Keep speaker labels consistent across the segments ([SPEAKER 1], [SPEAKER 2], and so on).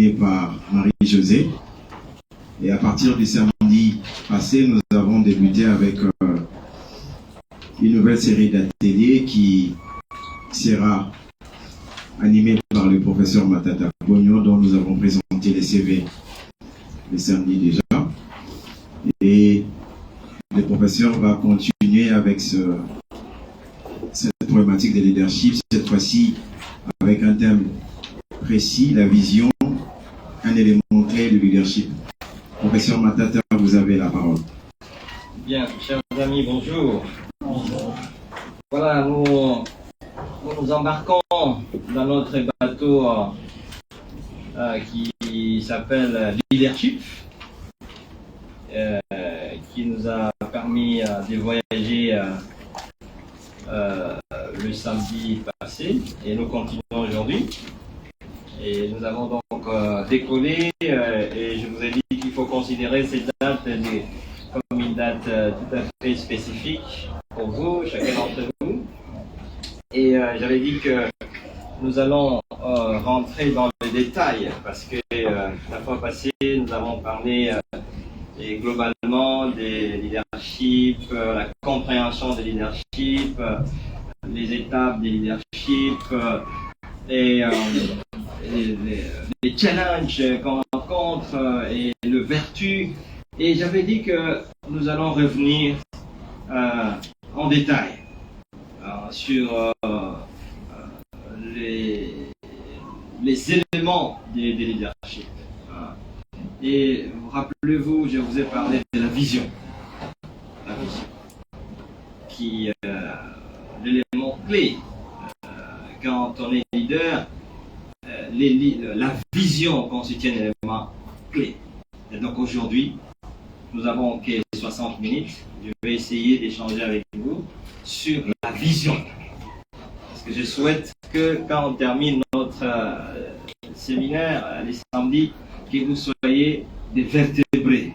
[SPEAKER 1] menée par Marie-Josée. Et à partir du samedi passé, nous avons débuté avec une nouvelle série d'ateliers qui sera animée par le professeur Matata Pogno, dont nous avons présenté les CV le samedi déjà. Et le professeur va continuer avec cette problématique de leadership, cette fois-ci avec un thème précis, la vision, un élément clé du leadership. Professeur Matata, vous avez la parole.
[SPEAKER 2] Bien, chers amis, bonjour. Voilà, nous embarquons dans notre bateau qui s'appelle Leadership, qui nous a permis de voyager le samedi passé, et nous continuons aujourd'hui. Et nous avons donc décollé, et je vous ai dit qu'il faut considérer cette date comme une date tout à fait spécifique pour vous, chacun d'entre vous. Et j'avais dit que nous allons rentrer dans les détails, parce que la fois passée, nous avons parlé globalement des leadership, la compréhension des leadership, les étapes des leadership, et les challenges qu'on rencontre et le vertu. Et j'avais dit que nous allons revenir en détail sur les éléments des leadership. Et rappelez-vous, je vous ai parlé de la vision. La vision, qui est l'élément clé. Quand on est leader, la vision constitue un élément clé. Et donc aujourd'hui, nous avons 60 minutes. Je vais essayer d'échanger avec vous sur la vision. Parce que je souhaite que quand on termine notre séminaire les samedis, que vous soyez des vertébrés,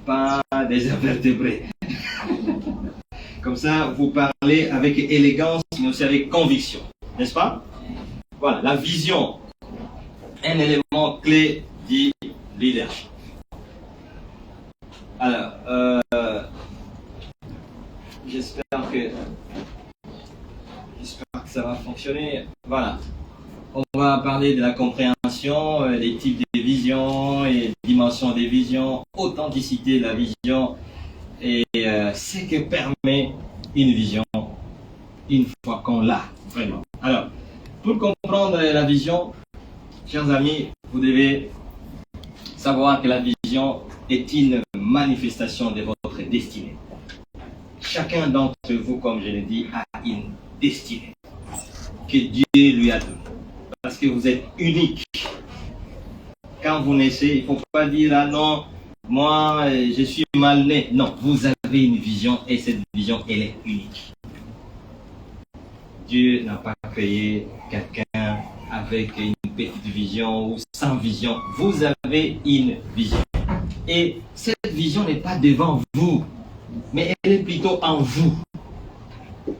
[SPEAKER 2] pas des invertébrés. Comme ça, vous parlez avec élégance, mais aussi avec conviction, n'est-ce pas? Voilà, la vision, un élément clé du leadership. Alors, j'espère que ça va fonctionner. Voilà. On va parler de la compréhension, des types de visions et dimensions des visions, authenticité de la vision et ce que permet une vision une fois qu'on l'a vraiment. Alors, pour comprendre la vision, chers amis, vous devez savoir que la vision est une manifestation de votre destinée. Chacun d'entre vous, comme je l'ai dit, a une destinée que Dieu lui a donnée. Parce que vous êtes unique. Quand vous naissez, il ne faut pas dire « Ah non, moi, je suis mal né ». Non, vous avez une vision et cette vision, elle est unique. Dieu n'a pas créé quelqu'un avec une petite vision ou sans vision. Vous avez une vision. Et cette vision n'est pas devant vous, mais elle est plutôt en vous. Il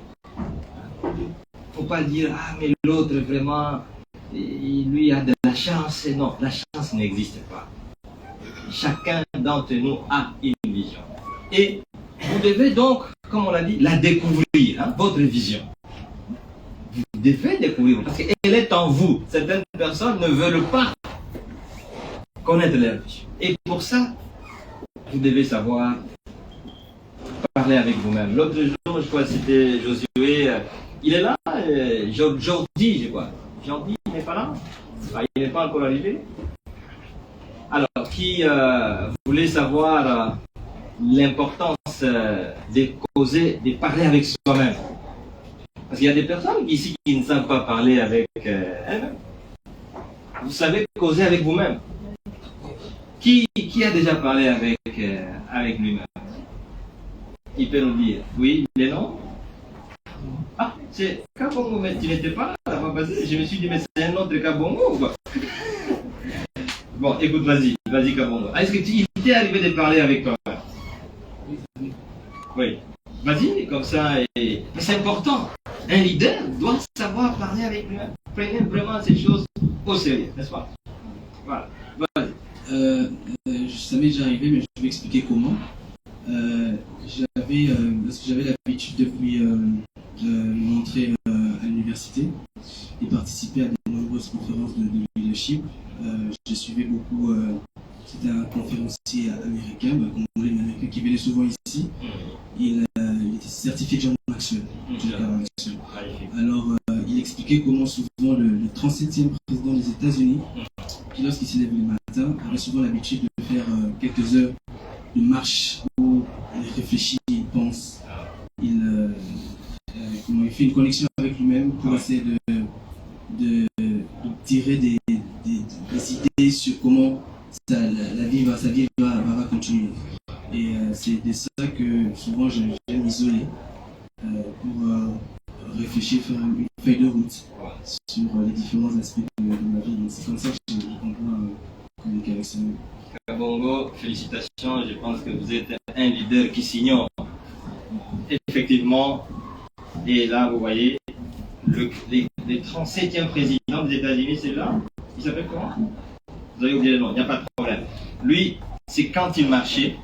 [SPEAKER 2] ne faut pas dire « Ah, mais l'autre, vraiment, lui a de la chance ». Non, la chance n'existe pas. Chacun d'entre nous a une vision. Et vous devez donc, comme on l'a dit, la découvrir, votre vision. Vous devez découvrir, parce qu'elle est en vous. Certaines personnes ne veulent pas connaître leur vision. Et pour ça, vous devez savoir parler avec vous-même. L'autre jour, je crois que c'était Josué, il est là, Jordi, je crois. Jordi, il n'est pas là. Il n'est pas encore arrivé. Alors, qui voulait savoir l'importance de causer, de parler avec soi-même. Parce qu'il y a des personnes ici qui ne savent pas parler avec elles-mêmes. Vous savez causer avec vous-même. Qui a déjà parlé avec lui-même? Il peut nous dire oui, les noms. Ah, c'est Kabongo, mais tu n'étais pas là la fois passée. Je me suis dit, mais c'est un autre Kabongo ou quoi? Bon, écoute, vas-y Kabongo. Est-ce que il t'est arrivé de parler avec toi? Oui. Vas-y, comme ça. Mais c'est important. Un leader doit savoir parler avec lui-même. Prenez vraiment ces choses au sérieux, n'est-ce pas? Voilà.
[SPEAKER 3] Ça m'est déjà arrivé, mais je vais expliquer comment. Parce que j'avais l'habitude de lui montrer à l'université et participer à de nombreuses conférences de leadership. Je suivais beaucoup, c'était un conférencier américain, congolais mais américain, qui venait souvent ici. Il était certifié John Maxwell. Alors, il expliquait comment souvent le 37e président des États-Unis, qui lorsqu'il se lève le matin, avait souvent l'habitude de faire quelques heures de marche où il réfléchit, il pense, il fait une connexion avec lui-même pour essayer de tirer des idées sur comment sa vie va continuer. Et c'est de ça que souvent j'aime m'isoler pour réfléchir, faire une feuille de route sur les différents aspects de ma vie. Donc c'est comme ça que je comprends communiquer avec ça.
[SPEAKER 2] Kabongo, félicitations, je pense que vous êtes un leader qui s'ignore. Effectivement, et là vous voyez, le 37e président des États-Unis, c'est là. Il s'appelle comment? Vous avez oublié le nom, il n'y a pas de problème. Lui, c'est quand il marchait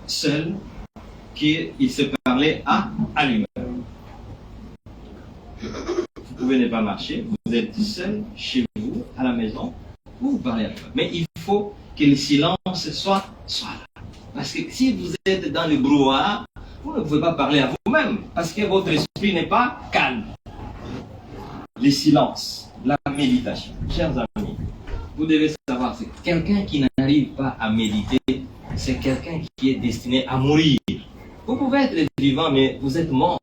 [SPEAKER 2] seul qu'il se parlait à lui-même. Vous pouvez ne pas marcher, vous êtes seul chez vous, à la maison, vous parlez à lui-même. Mais il faut que le silence soit là. Parce que si vous êtes dans le brouhaha, vous ne pouvez pas parler à vous-même, parce que votre esprit n'est pas calme. Le silence, la méditation. Chers amis, vous devez savoir, c'est quelqu'un qui n'arrive pas à méditer, c'est quelqu'un qui est destiné à mourir. Vous pouvez être vivant, mais vous êtes mort.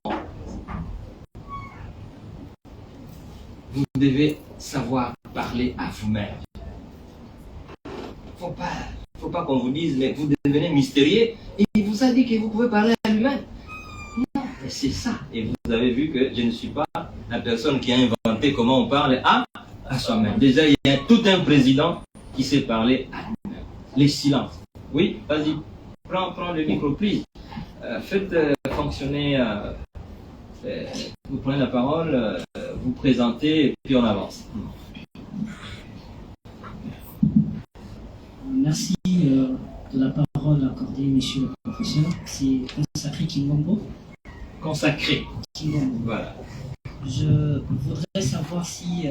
[SPEAKER 2] Vous devez savoir parler à vous-même. Faut pas qu'on vous dise, mais vous devenez mystérieux et il vous a dit que vous pouvez parler à lui-même. Non, mais c'est ça. Et vous avez vu que je ne suis pas la personne qui a inventé comment on parle à soi-même. Déjà, il y a tout un président qui sait parler à lui-même. Les silences. Oui, vas-y, prends le micro, please. Faites fonctionner, vous prenez la parole, vous présentez et puis on avance.
[SPEAKER 4] Merci de la parole accordée, monsieur le professeur. C'est consacré Kingombo.
[SPEAKER 2] Consacré.
[SPEAKER 4] Kingombo.
[SPEAKER 2] Voilà.
[SPEAKER 4] Je voudrais savoir si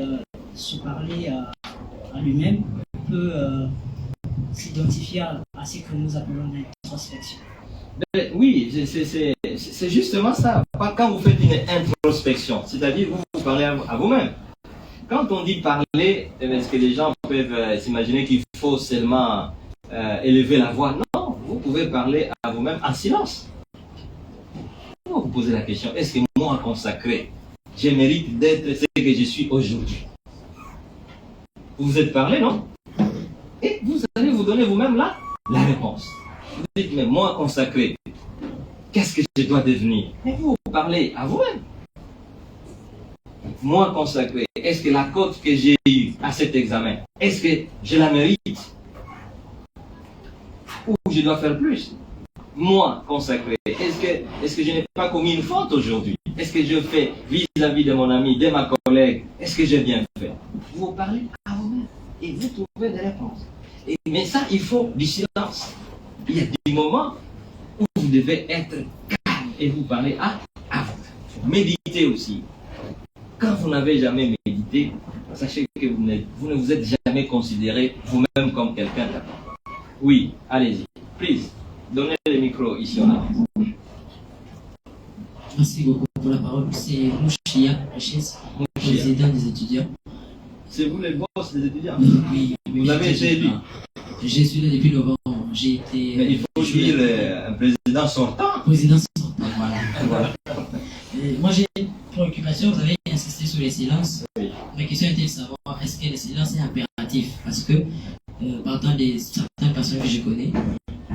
[SPEAKER 4] se parler à lui-même peut s'identifier à ce que nous appelons l'introspection.
[SPEAKER 2] Oui, c'est justement ça. Quand vous faites une introspection, c'est-à-dire vous parlez à vous-même. Quand on dit parler, est-ce que les gens peuvent s'imaginer qu'il faut seulement élever la voix? Non, vous pouvez parler à vous-même en silence. Vous vous posez la question, est-ce que moi consacré, je mérite d'être ce que je suis aujourd'hui? Vous vous êtes parlé, non? Et vous allez vous donner vous-même la réponse. Vous dites, mais moi consacré, qu'est-ce que je dois devenir? Mais vous parlez à vous-même. Moi consacré, est-ce que la cote que j'ai eue à cet examen, est-ce que je la mérite? Ou je dois faire plus? Moi consacré, est-ce que je n'ai pas commis une faute aujourd'hui? Est-ce que je fais vis-à-vis de mon ami, de ma collègue, est-ce que j'ai bien fait? Vous parlez à vous-même et vous trouvez des réponses. Mais ça, il faut du silence. Il y a des moments où vous devez être calme et vous parlez à vous. Méditez aussi. Quand vous n'avez jamais médité, sachez que vous ne vous êtes jamais considéré vous-même comme quelqu'un d'accord. Oui, allez-y. Please, donnez le micro ici en avant.
[SPEAKER 4] Merci beaucoup pour la parole. C'est Mouchia Hachez, président des étudiants.
[SPEAKER 2] C'est vous le boss des étudiants?
[SPEAKER 4] Oui.
[SPEAKER 2] Vous avez été élu?
[SPEAKER 4] Je suis là depuis novembre. J'ai été.
[SPEAKER 2] Mais il faut dire un président sortant.
[SPEAKER 4] Président sortant, voilà. Moi j'ai une préoccupation, vous avez insisté sur les silences.
[SPEAKER 2] Oui.
[SPEAKER 4] Ma question était de savoir est-ce que le silence est impératif? Parce que partant de certaines personnes que je connais,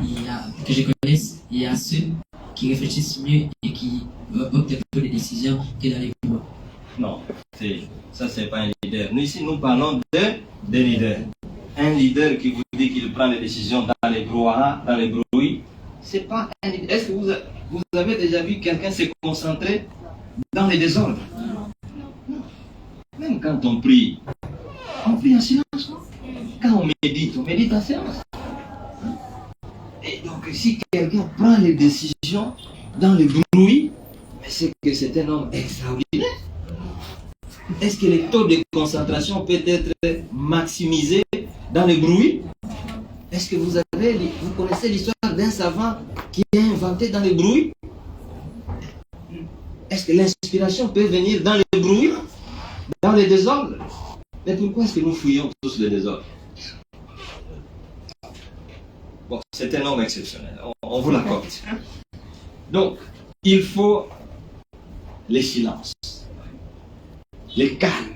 [SPEAKER 4] il y a ceux qui réfléchissent mieux et qui optent pour les décisions que dans les groupes.
[SPEAKER 2] Non, ça c'est pas un leader. Nous ici nous parlons de leaders. Un leader qui vous dit qu'il prend des décisions dans les brouhahas, dans les bruits, c'est pas un leader. Est-ce que vous avez déjà vu quelqu'un se concentrer dans les désordres? Non. Même quand on prie en silence. Quand on médite en séance. Et donc, si quelqu'un prend les décisions dans le bruit, c'est que c'est un homme extraordinaire. Est-ce que les taux de concentration peuvent être maximisés dans le bruit? Est-ce que vous connaissez l'histoire d'un savant qui a inventé dans le bruit? Est-ce que l'inspiration peut venir dans le bruit, dans le désordre? Mais pourquoi est-ce que nous fouillons tous le désordre? Bon, c'est un homme exceptionnel, on vous l'accorde. Donc, il faut les silences, les calmes.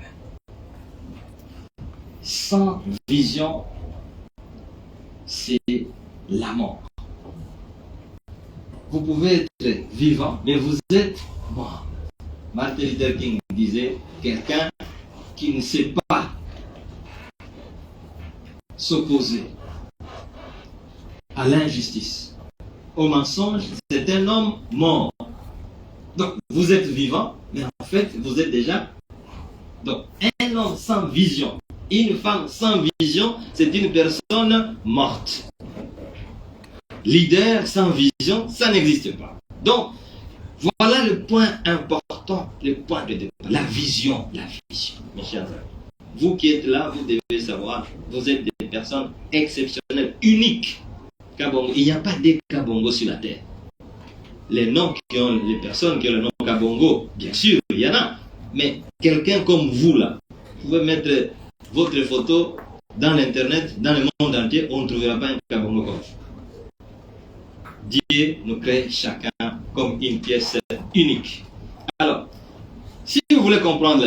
[SPEAKER 2] Sans vision, c'est la mort. Vous pouvez être vivant, mais vous êtes mort. Martin Luther King disait, quelqu'un qui ne sait pas s'opposer à l'injustice, au mensonge, c'est un homme mort. Donc, vous êtes vivant, mais en fait, vous êtes déjà... Donc, un homme sans vision, une femme sans vision, c'est une personne morte. Leader sans vision, ça n'existe pas. Donc, voilà le point important, le point de départ. La vision, mes chers amis. Vous qui êtes là, vous devez savoir, vous êtes des personnes exceptionnelles, uniques. Kabongo. Il n'y a pas de Kabongo sur la terre. Les personnes qui ont le nom Kabongo, bien sûr, il y en a. Mais quelqu'un comme vous là, vous pouvez mettre votre photo dans l'internet, dans le monde entier, on ne trouvera pas un Kabongo comme vous. Dieu nous crée chacun comme une pièce unique. Alors, si vous voulez comprendre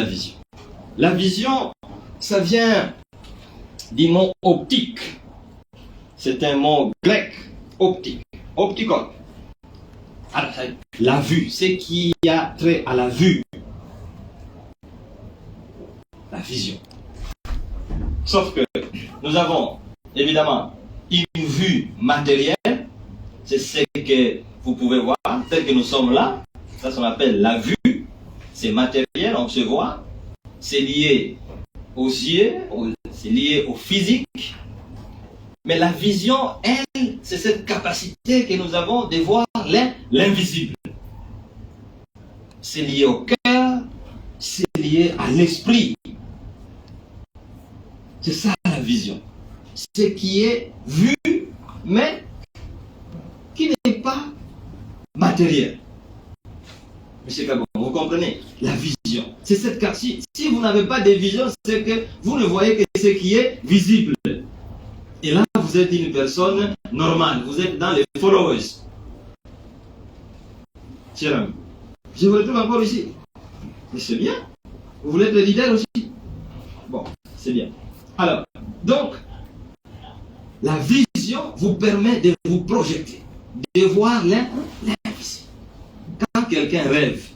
[SPEAKER 2] la vision, ça vient du mot optique. C'est un mot grec, optique, optikon. Alors, la vue, c'est qui a trait à la vue. La vision. Sauf que nous avons évidemment une vue matérielle, c'est ce que vous pouvez voir, tel que nous sommes là, ça qu'on appelle la vue, c'est matériel, on se voit, c'est lié aux yeux, c'est lié au physique. Mais la vision, elle, c'est cette capacité que nous avons de voir l'invisible. C'est lié au cœur, c'est lié à l'esprit. C'est ça la vision. Ce qui est vu, mais qui n'est pas matériel. Monsieur Kabon, vous comprenez? La vision. C'est cette carte. Si vous n'avez pas de vision, c'est que vous ne voyez que ce qui est visible. Et là, vous êtes une personne normale. Vous êtes dans les followers. Cher ami, je vous retrouve encore ici. Mais c'est bien. Vous voulez être le leader aussi? Bon, c'est bien. Alors, donc, la vision vous permet de vous projeter, de voir l'invisible. Quand quelqu'un rêve,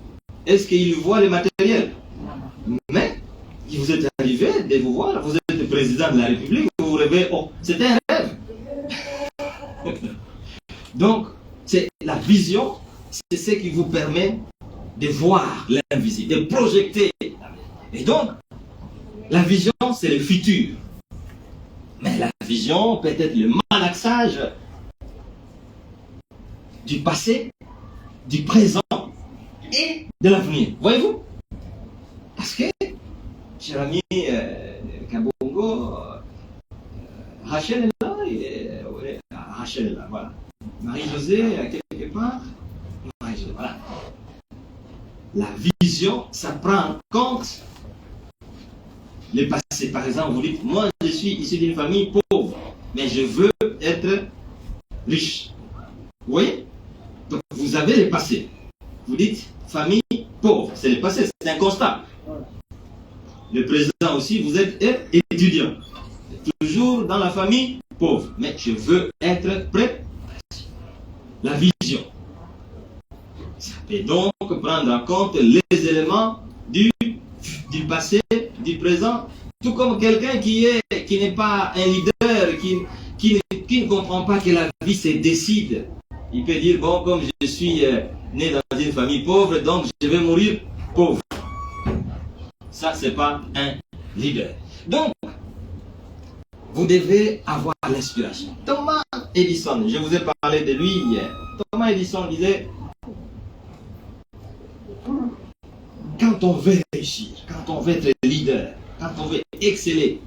[SPEAKER 2] est-ce qu'il voit le matériel? Mais, il vous est arrivé de vous voir, vous êtes le président de la République, vous rêvez, oh, c'est un rêve. Donc, c'est la vision, c'est ce qui vous permet de voir l'invisible, de projeter. Et donc, la vision, c'est le futur. Mais la vision peut être le malaxage du passé, du présent et de l'avenir. Voyez-vous? Parce que, cher ami Kabongo, Rachel est là, Rachel est là, voilà. Marie-Josée est quelque part. Marie-Josée, voilà. La vision, ça prend en compte le passé. Par exemple, vous dites, moi je suis issu d'une famille pauvre, mais je veux être riche. Vous voyez? Donc vous avez le passé. Vous dites, famille pauvre, c'est le passé, c'est un constat. Le président aussi, vous êtes étudiant. Toujours dans la famille pauvre, mais je veux être prêt. La vision. Ça peut donc prendre en compte les éléments du passé, du présent, tout comme quelqu'un qui n'est pas un leader, qui ne comprend pas que la vie se décide. Il peut dire, bon, comme je suis né dans une famille pauvre, donc je vais mourir pauvre. Ça, c'est pas un leader. Donc, vous devez avoir l'inspiration. Thomas Edison, je vous ai parlé de lui hier. Thomas Edison disait, quand on veut réussir, quand on veut être leader, quand on veut exceller,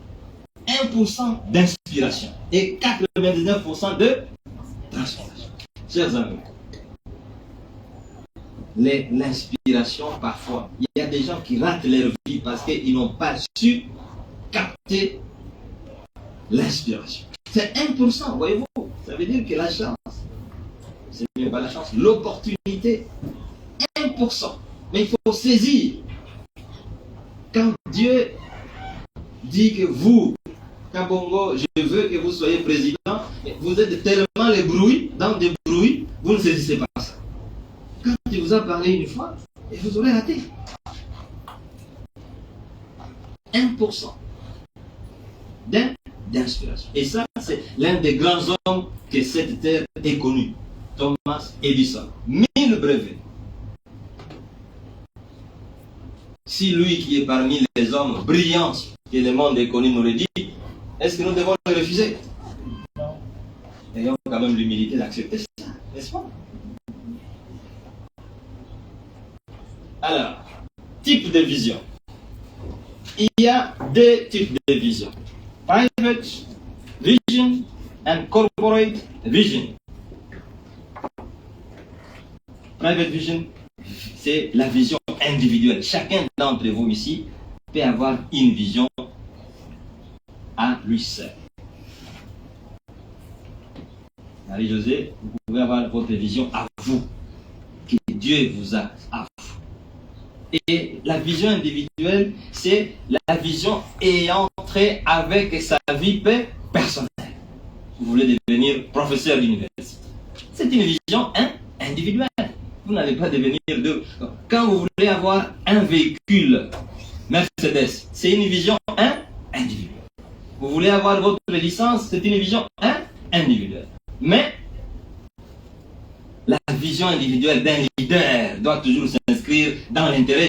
[SPEAKER 2] 1% d'inspiration et 99% de transformation. Chers amis, l'inspiration, parfois, il y a des gens qui ratent leur vie parce qu'ils n'ont pas su capter l'inspiration. C'est 1%, voyez-vous. Ça veut dire que la chance, c'est même pas la chance, l'opportunité, 1%. Mais il faut saisir. Quand Dieu dit que vous, Kabongo, je veux que vous soyez président, mais vous êtes tellement les bruits, dans des bruits, vous ne saisissez pas ça. Quand il vous a parlé une fois, et vous aurez raté. 1% d'inspiration. Et ça, c'est l'un des grands hommes que cette terre ait connu. Thomas Edison. 1000 brevets. Si lui qui est parmi les hommes brillants que le monde ait connu nous le dit, est-ce que nous devons le refuser? Ayons quand même l'humilité d'accepter ça, n'est-ce pas? Alors, type de vision. Il y a deux types de vision. Private vision and corporate vision. Private vision, c'est la vision individuelle. Chacun d'entre vous ici peut avoir une vision à lui seul. Marie-Josée, vous pouvez avoir votre vision à vous, que Dieu vous a à vous. Et la vision individuelle, c'est la vision ayant trait avec sa vie personnelle. Vous voulez devenir professeur d'université. C'est une vision individuelle. Vous n'allez pas devenir deux. Quand vous voulez avoir un véhicule Mercedes, c'est une vision individuelle. Vous voulez avoir votre licence, c'est une vision individuelle. Mais la vision individuelle d'un leader doit toujours s'inscrire dans l'intérêt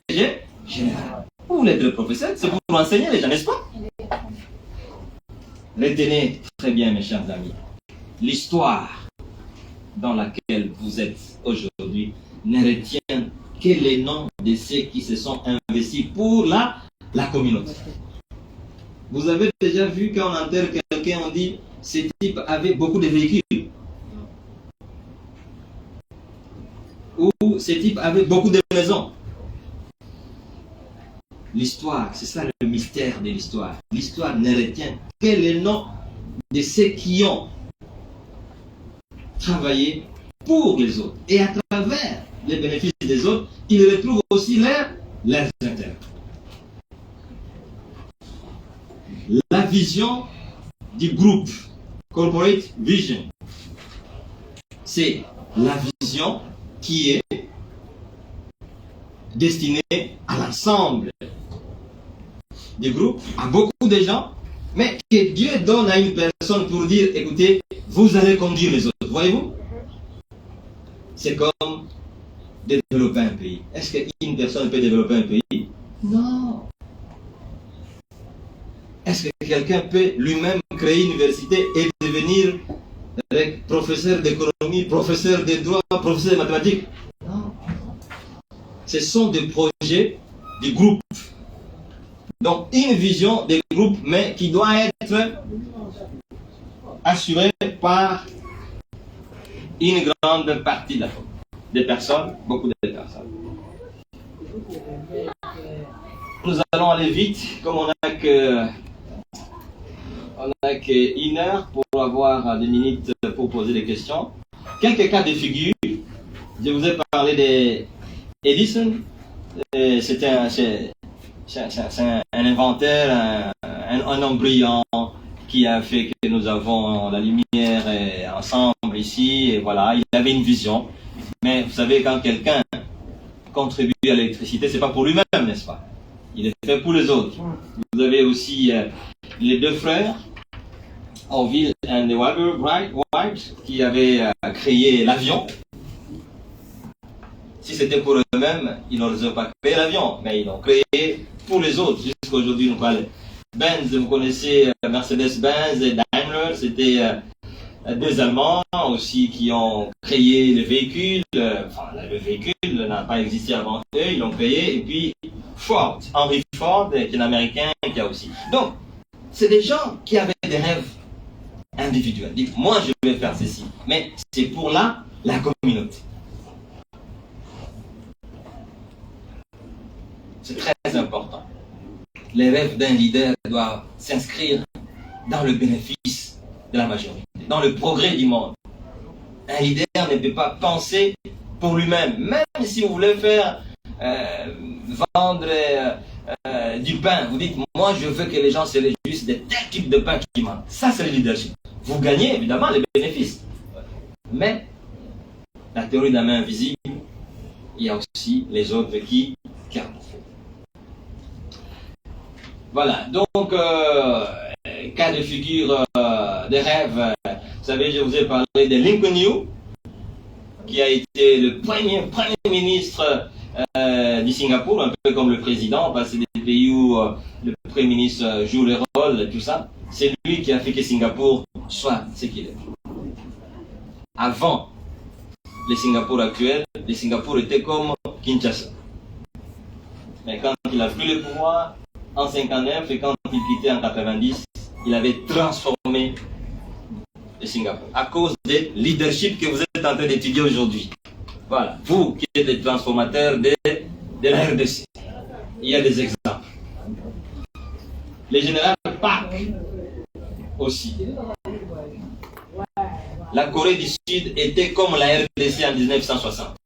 [SPEAKER 2] général. Vous voulez être professeur, c'est pour enseigner les gens, n'est-ce pas? Retenez très bien, mes chers amis, l'histoire dans laquelle vous êtes aujourd'hui ne retient que les noms de ceux qui se sont investis pour la communauté. Vous avez déjà vu quand on enterre quelqu'un, on dit ce type avait beaucoup de véhicules. Ou ce type avait beaucoup de maisons. L'histoire, c'est ça le mystère de l'histoire. L'histoire ne retient que les noms de ceux qui ont travaillé pour les autres. Et à travers les bénéfices des autres, ils retrouvent aussi leurs intérêts. La vision du groupe, corporate vision, c'est la vision qui est destinée à l'ensemble du groupe, à beaucoup de gens, mais que Dieu donne à une personne pour dire, écoutez, vous allez conduire les autres. Voyez-vous? C'est comme développer un pays. Est-ce qu'une personne peut développer un pays? Non. Est-ce que quelqu'un peut lui-même créer une université et devenir professeur d'économie, professeur de droit, professeur de mathématiques? Non. Ce sont des projets de groupe. Donc, une vision des groupes, mais qui doit être assurée par une grande partie des personnes, beaucoup de personnes. Nous allons aller vite, comme on n'a qu'une heure pour avoir des minutes pour poser des questions. Quelques cas de figure. Je vous ai parlé d'Edison. C'est un inventeur, un homme brillant qui a fait que nous avons la lumière ensemble ici. Et voilà, il avait une vision. Mais vous savez, quand quelqu'un contribue à l'électricité, c'est pas pour lui-même, n'est-ce pas? Il est fait pour les autres. Vous avez aussi les deux frères, Orville et Walter Wright, qui avaient créé l'avion. Si c'était pour eux-mêmes, ils n'auraient pas créé l'avion, mais ils l'ont créé pour les autres. Jusqu'à aujourd'hui, nous parlons Benz, vous connaissez Mercedes-Benz et Daimler, c'était deux Allemands aussi qui ont créé le véhicule. Enfin, le véhicule n'a pas existé avant eux, ils l'ont créé. Et puis Ford, Henry Ford, qui est un Américain, qui a aussi. Donc, c'est des gens qui avaient des rêves individuels. Dites, moi, je vais faire ceci. Mais c'est pour la communauté. C'est très important. Les rêves d'un leader doivent s'inscrire dans le bénéfice de la majorité, dans le progrès du monde. Un leader ne peut pas penser pour lui-même. Même si vous voulez faire vendre du pain, vous dites, moi je veux que les gens se réjouissent de tel type de pain qui manque. Ça, c'est le leadership. Vous gagnez évidemment les bénéfices. Mais la théorie de la main invisible, il y a aussi les autres qui en font. Voilà, donc, cas de figure de rêve, vous savez, je vous ai parlé de Lincoln Yu, qui a été le premier ministre du Singapour, un peu comme le président, parce que c'est des pays où le premier ministre joue le rôle, tout ça. C'est lui qui a fait que Singapour soit ce qu'il est. Avant le Singapour actuel, le Singapour était comme Kinshasa. Mais quand il a pris le pouvoir, en 59 et quand il quittait en 90, il avait transformé le Singapour à cause des leadership que vous êtes en train d'étudier aujourd'hui. Voilà, vous qui êtes des transformateurs de la RDC. Il y a des exemples. Le général Park aussi. La Corée du Sud était comme la RDC en 1960.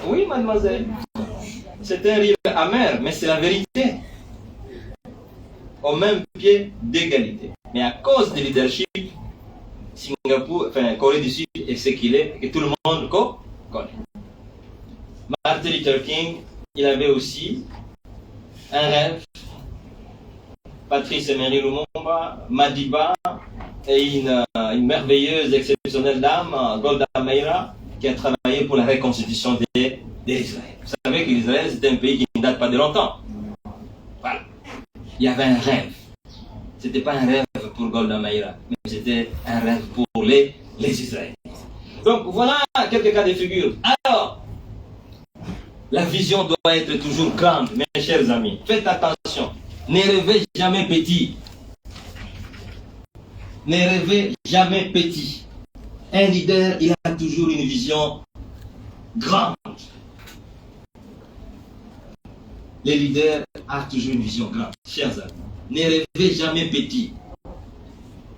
[SPEAKER 2] Oui, mademoiselle. C'est un rire amer, mais c'est la vérité. Au même pied d'égalité. Mais à cause du leadership, Singapour, enfin Corée du Sud est ce qu'il est, et que tout le monde connaît. Martin Luther King, il avait aussi un rêve. Patrice Emery Lumumba, Madiba, et une merveilleuse, exceptionnelle dame, Golda Meir, qui a travaillé pour la reconstitution d'Israël. Vous savez que l'Israël, c'est un pays qui ne date pas de longtemps. Voilà. Il y avait un rêve. Ce n'était pas un rêve pour Golda Meir, mais c'était un rêve pour les Israéliens. Donc voilà quelques cas de figure. Alors, la vision doit être toujours grande, mes chers amis. Faites attention. Ne rêvez jamais petit. Ne rêvez jamais petit. Un leader, il a toujours une vision grande. Les leaders ont toujours une vision grande, chers amis. Ne rêvez jamais petit.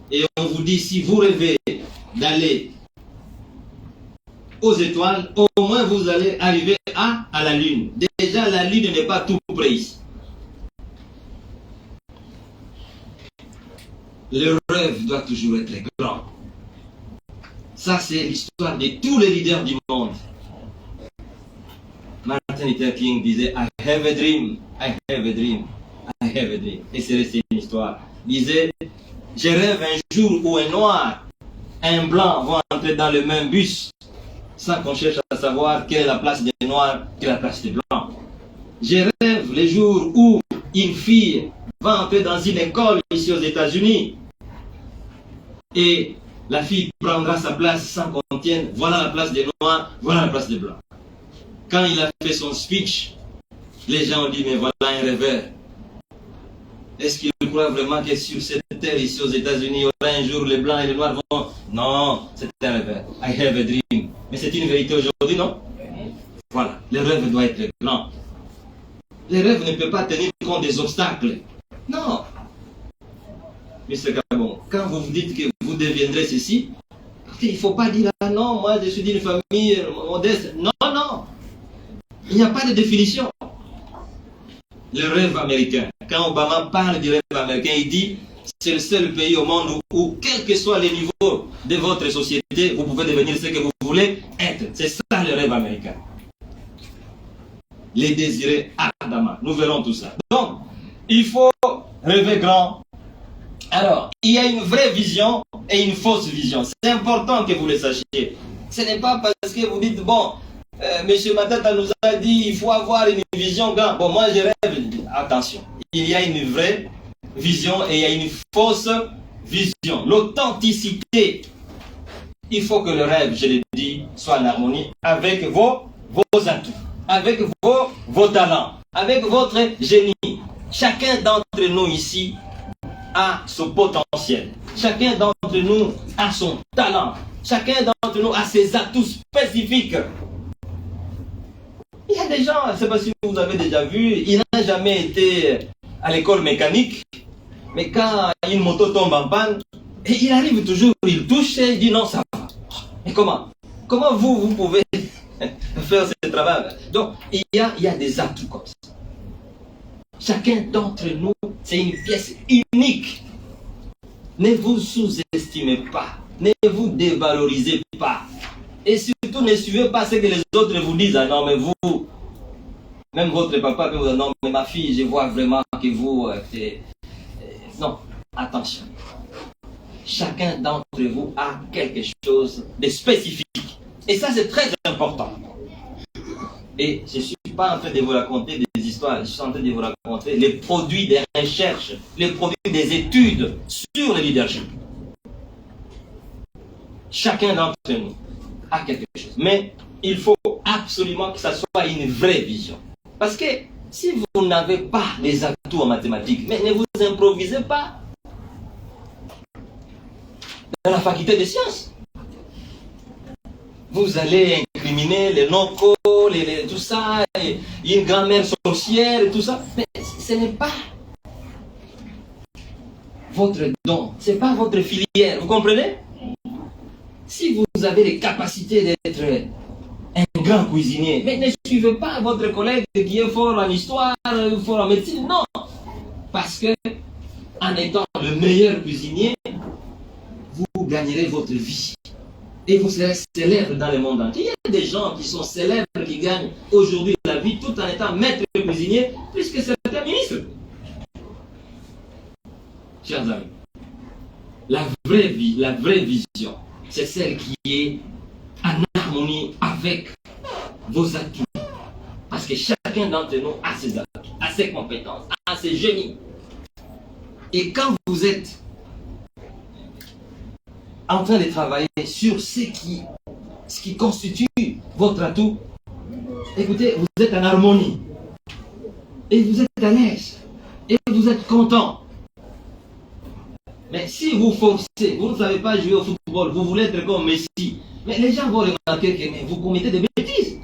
[SPEAKER 2] Et on vous dit, si vous rêvez d'aller aux étoiles, au moins vous allez arriver à la Lune. Déjà, la Lune n'est pas tout près ici. Le rêve doit toujours être grand. Ça, c'est l'histoire de tous les leaders du monde. Martin Luther King disait, I have a dream, I have a dream, I have a dream. Et c'est resté une histoire. Il disait, je rêve un jour où un noir et un blanc vont entrer dans le même bus sans qu'on cherche à savoir quelle est la place des noirs, quelle est la place des blancs. Je rêve les jours où une fille va entrer dans une école ici aux États-Unis et la fille prendra sa place sans qu'on tienne, voilà la place des noirs, voilà la place des blancs. Quand il a fait son speech, les gens ont dit, mais voilà un rêveur. Est-ce qu'il croit vraiment que sur cette terre ici aux États-Unis, il y aura un jour les blancs et les noirs vont... Non, c'est un rêveur. I have a dream. Mais c'est une vérité aujourd'hui, non? Voilà, le rêve doit être grand. Le rêve ne peut pas tenir compte des obstacles. Non. Monsieur Kabon, quand vous vous dites que vous deviendrez ceci, il ne faut pas dire, ah non, moi je suis d'une famille modeste. Non, non. Il n'y a pas de définition. Le rêve américain. Quand Obama parle du rêve américain, il dit c'est le seul pays au monde où, quel que soit le niveau de votre société, vous pouvez devenir ce que vous voulez être. C'est ça le rêve américain. Les désirer ardemment. Nous verrons tout ça. Donc, il faut rêver grand. Alors, il y a une vraie vision et une fausse vision. C'est important que vous le sachiez. Ce n'est pas parce que vous dites, bon, M. Matata nous a dit il faut avoir une vision grande. Bon, moi je rêve, attention, il y a une vraie vision et il y a une fausse vision. L'authenticité, il faut que le rêve, je l'ai dit, soit en harmonie avec vos atouts, avec vos talents, avec votre génie. Chacun d'entre nous ici a son potentiel. Chacun d'entre nous a son talent. Chacun d'entre nous a ses atouts spécifiques. Il y a des gens, je ne sais pas si vous avez déjà vu, il n'a jamais été à l'école mécanique, mais quand une moto tombe en panne, et il arrive toujours, il touche et il dit non, ça va. Mais comment vous pouvez faire ce travail? Donc, il y a des atouts comme ça. Chacun d'entre nous, c'est une pièce unique. Ne vous sous-estimez pas, ne vous dévalorisez pas. Et surtout, ne suivez pas ce que les autres vous disent. Ah non, mais vous, même votre papa peut vous dire, non, mais ma fille, je vois vraiment que vous... Non, attention. Chacun d'entre vous a quelque chose de spécifique. Et ça, c'est très important. Et je ne suis pas en train de vous raconter des histoires, je suis en train de vous raconter les produits des recherches, les produits des études sur le leadership. Chacun d'entre nous a quelque chose. Mais il faut absolument que ça soit une vraie vision. Parce que si vous n'avez pas les atouts en mathématiques, mais ne vous improvisez pas dans la faculté des sciences. Vous allez incriminer les non-co, tout ça, et une grand-mère sorcière et tout ça. Mais ce n'est pas votre don, ce n'est pas votre filière. Vous comprenez? Si vous avez les capacités d'être un grand cuisinier, mais ne suivez pas votre collègue qui est fort en histoire, fort en médecine, non. Parce que, en étant le meilleur cuisinier, vous gagnerez votre vie. Et vous serez célèbre dans le monde entier. Il y a des gens qui sont célèbres, qui gagnent aujourd'hui la vie tout en étant maître cuisinier, plus que certains ministres. Chers amis, la vraie vie, la vraie vision, c'est celle qui est en harmonie avec vos atouts. Parce que chacun d'entre nous a ses atouts, a ses compétences, a ses génies. Et quand vous êtes en train de travailler sur ce qui constitue votre atout, écoutez, vous êtes en harmonie. Et vous êtes à l'aise. Et vous êtes content. Mais si vous forcez, vous ne savez pas jouer au football, vous voulez être comme Messi, mais les gens vont remarquer que vous commettez des bêtises.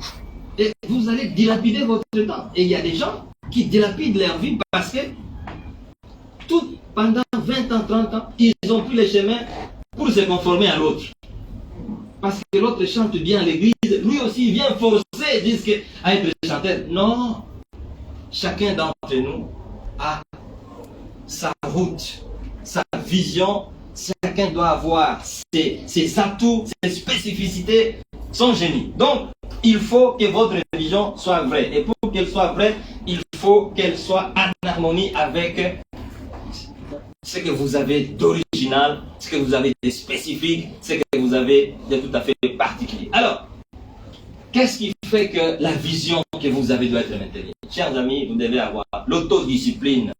[SPEAKER 2] Et vous allez dilapider votre temps. Et il y a des gens qui dilapident leur vie parce que pendant 20 ans, 30 ans, ils ont pris le chemin pour se conformer à l'autre. Parce que l'autre chante bien à l'église, lui aussi il vient forcer à être chanteur. Non. Chacun d'entre nous a sa route, sa vision. Chacun doit avoir ses atouts, ses spécificités, son génie. Donc, il faut que votre vision soit vraie. Et pour qu'elle soit vraie, il faut qu'elle soit en harmonie avec ce que vous avez d'original, ce que vous avez de spécifique, ce que vous avez de tout à fait particulier. Alors, qu'est-ce qui fait que la vision que vous avez doit être maintenue? Chers amis, vous devez avoir l'autodiscipline.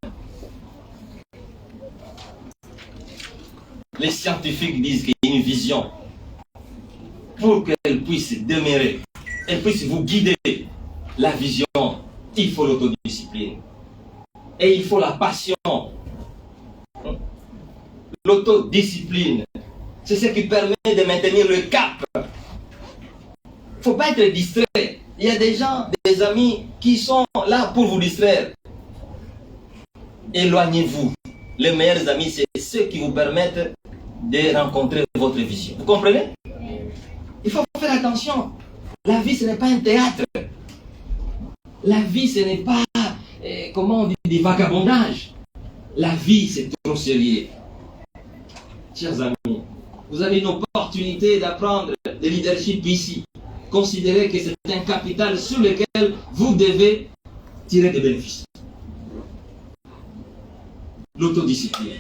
[SPEAKER 2] Les scientifiques disent qu'il y a une vision. Pour qu'elle puisse demeurer, elle puisse vous guider, la vision, il faut l'autodiscipline. Et il faut la passion. L'autodiscipline, c'est ce qui permet de maintenir le cap. Il ne faut pas être distrait. Il y a des gens, des amis qui sont là pour vous distraire. Éloignez-vous. Les meilleurs amis, c'est ceux qui vous permettent de rencontrer votre vision. Vous comprenez? Il faut faire attention. La vie, ce n'est pas un théâtre. La vie, ce n'est pas, comment on dit, des vagabondages. La vie, c'est trop sérieux. Chers amis, vous avez une opportunité d'apprendre le leadership ici. Considérez que c'est un capital sur lequel vous devez tirer des bénéfices. L'autodiscipline.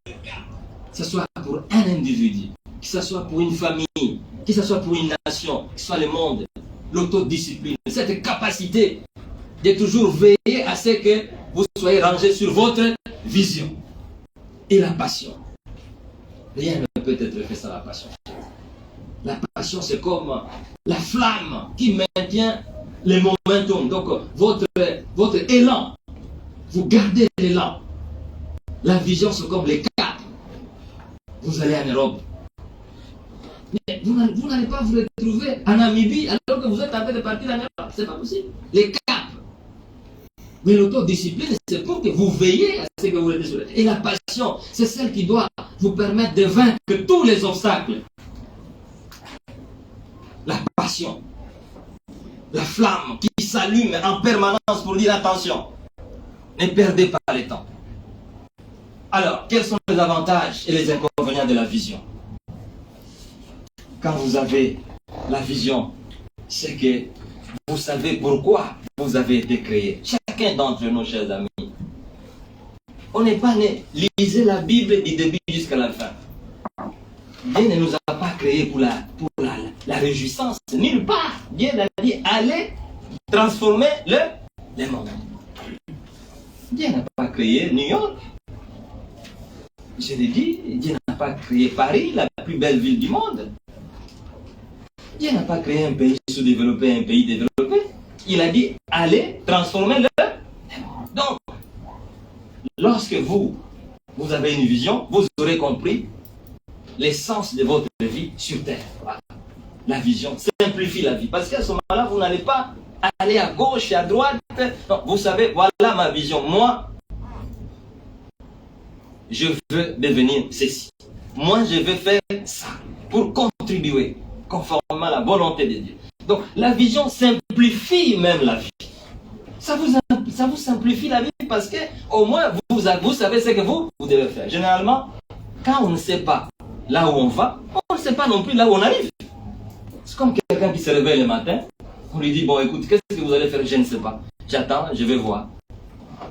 [SPEAKER 2] Que ce soit pour un individu, que ce soit pour une famille, que ce soit pour une nation, que ce soit le monde. l'autodiscipline, cette capacité de toujours veiller à ce que vous soyez rangé sur votre vision et la passion. Rien ne peut être fait sans la passion. La passion, c'est comme la flamme qui maintient le momentum. Donc, votre élan, vous gardez l'élan. La vision, c'est comme les caps. Vous allez en Europe. Mais vous n'allez pas vous retrouver en Namibie alors que vous êtes en train de partir en Europe. C'est pas possible. Les caps. Mais l'autodiscipline, c'est pour que vous veillez à ce que vous êtes sur. Et la passion, c'est celle qui doit vous permettre de vaincre tous les obstacles. La passion, la flamme qui s'allume en permanence pour dire attention, ne perdez pas le temps. Alors, quels sont les avantages et les inconvénients de la vision? Quand vous avez la vision, c'est que vous savez pourquoi vous avez été créé. Chacun d'entre nous, chers amis, on n'est pas né. Lisez la Bible du début jusqu'à la fin. Dieu ne nous a pas créés pour la réjouissance. Nulle part. Dieu a dit, allez transformer le monde. Dieu n'a pas créé New York. Je l'ai dit, Dieu n'a pas créé Paris, la plus belle ville du monde. Dieu n'a pas créé un pays sous-développé, un pays développé. Il a dit, allez transformer le monde. Donc, lorsque vous avez une vision, vous aurez compris l'essence de votre vie sur terre. Voilà. La vision simplifie la vie. Parce qu'à ce moment-là, vous n'allez pas aller à gauche et à droite. Non, vous savez, voilà ma vision. Moi, je veux devenir ceci. Moi, je veux faire ça pour contribuer conformément à la volonté de Dieu. Donc, la vision simplifie même la vie. Ça vous simplifie la vie parce que au moins, vous savez ce que vous devez faire. Généralement, quand on ne sait pas là où on va, on ne sait pas non plus là où on arrive. C'est comme quelqu'un qui se réveille le matin, on lui dit, bon écoute, qu'est-ce que vous allez faire? Je ne sais pas. J'attends, je vais voir.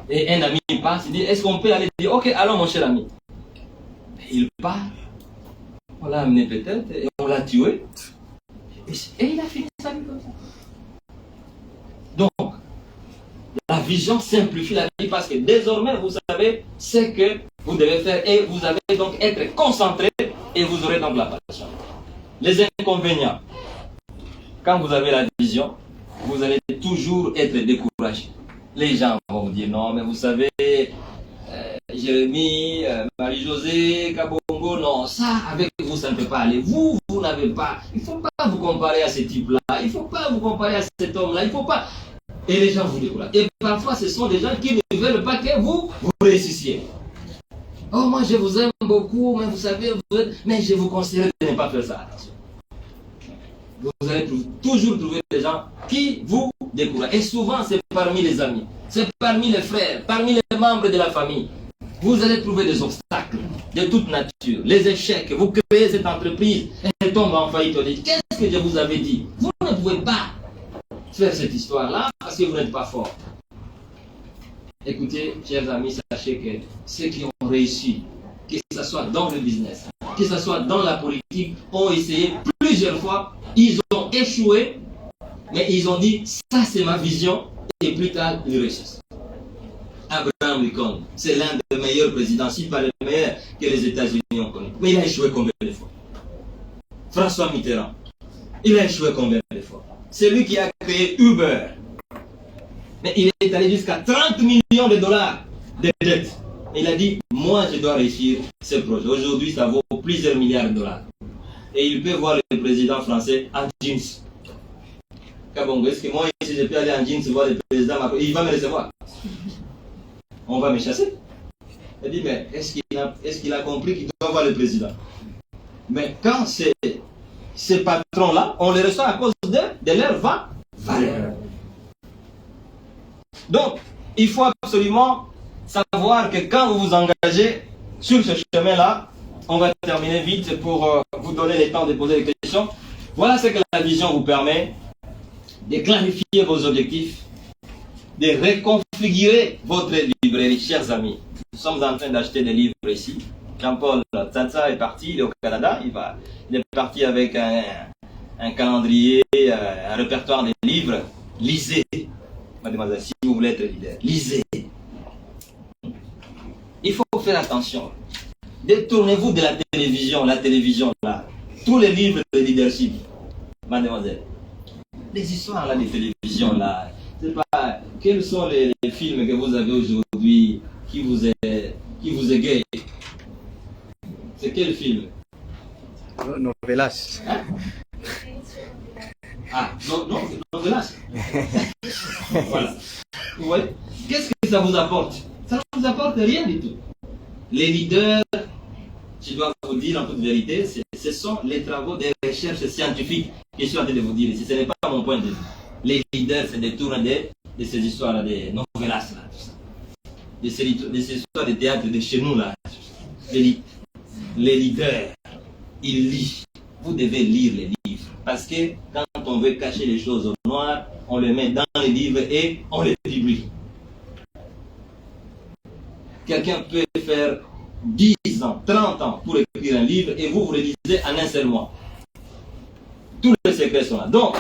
[SPEAKER 2] Et un ami passe, il dit, est-ce qu'on peut aller? Il dit, ok, allons mon cher ami. Il part, on l'a amené peut-être, et on l'a tué. Et il a fini sa vie comme ça. Donc, la vision simplifie la vie parce que désormais vous savez ce que vous devez faire et vous allez donc être concentré et vous aurez donc la passion. Les inconvénients. Quand vous avez la vision, vous allez toujours être découragé. Les gens vont vous dire non, mais vous savez, Jérémie, Marie-Josée, Kabongo, non, ça avec vous, ça ne peut pas aller. Vous n'avez pas. Il ne faut pas vous comparer à ce type-là. Il ne faut pas vous comparer à cet homme-là. Il ne faut pas. Et les gens vous découragent. Et parfois, ce sont des gens qui ne veulent pas que vous réussissiez. Oh, moi, je vous aime beaucoup, mais vous savez, mais je vous conseille de ne pas faire ça. Attention. Vous allez toujours trouver des gens qui vous découragent. Et souvent, c'est parmi les amis, c'est parmi les frères, parmi les membres de la famille. Vous allez trouver des obstacles de toute nature, les échecs. Vous créez cette entreprise, elle tombe en faillite. Qu'est-ce que je vous avais dit? Vous ne pouvez pas faire cette histoire-là parce que vous n'êtes pas fort. Écoutez, chers amis, sachez que ceux qui ont réussi, que ce soit dans le business, que ce soit dans la politique, ont essayé plusieurs fois, ils ont échoué, mais ils ont dit, ça c'est ma vision, et plus tard, ils réussissent. Abraham Lincoln, c'est l'un des meilleurs présidents, si pas le meilleur que les États-Unis ont connu. Mais il a échoué combien de fois? François Mitterrand, il a échoué combien de fois? C'est lui qui a créé Uber. Mais il est allé jusqu'à 30 millions de dollars de dettes. Il a dit, moi je dois réussir ce projet. Aujourd'hui, ça vaut plusieurs milliards de dollars. Et il peut voir le président français en jeans. Kabongo, est-ce que moi, si je peux aller en jeans voir le président Macron, il va me recevoir? On va me chasser. Il dit, mais est-ce qu'il a compris qu'il doit voir le président? Mais quand ces patrons-là, on les reçoit à cause de leur valeur. Donc, il faut absolument savoir que quand vous vous engagez sur ce chemin-là, on va terminer vite pour vous donner le temps de poser des questions. Voilà ce que la vision vous permet: de clarifier vos objectifs, de reconfigurer votre librairie. Chers amis, nous sommes en train d'acheter des livres ici. Jean-Paul Tsatsa est parti, il est au Canada, il est parti avec un calendrier, un répertoire des livres. Lisez, mademoiselle, si vous voulez être leader. Lisez. Il faut faire attention. Détournez-vous de la télévision là. Tous les livres de leadership, mademoiselle. Les histoires là, des télévisions là. Je sais pas, quels sont les films que vous avez aujourd'hui qui vous égayent? C'est quel film?
[SPEAKER 5] Novelas.
[SPEAKER 2] Hein? Ah, non, novelas. Voilà. Ouais. Qu'est-ce que ça vous apporte? Ça ne vous apporte rien du tout. Les leaders, je dois vous dire en toute vérité, ce sont les travaux des recherches scientifiques que je suis en train de vous dire ici. Ce n'est pas mon point de vue. Les leaders se détournent de ces histoires-là, des novelas, là, tout ça. De ces histoires de théâtre de chez nous, là. Les leaders, ils lisent. Vous devez lire les livres. Parce que quand on veut cacher les choses au noir, on les met dans les livres et on les publie. Quelqu'un peut faire 10 ans, 30 ans pour écrire un livre et vous le lisez en un seul mois. Tous les secrets sont là. Donc,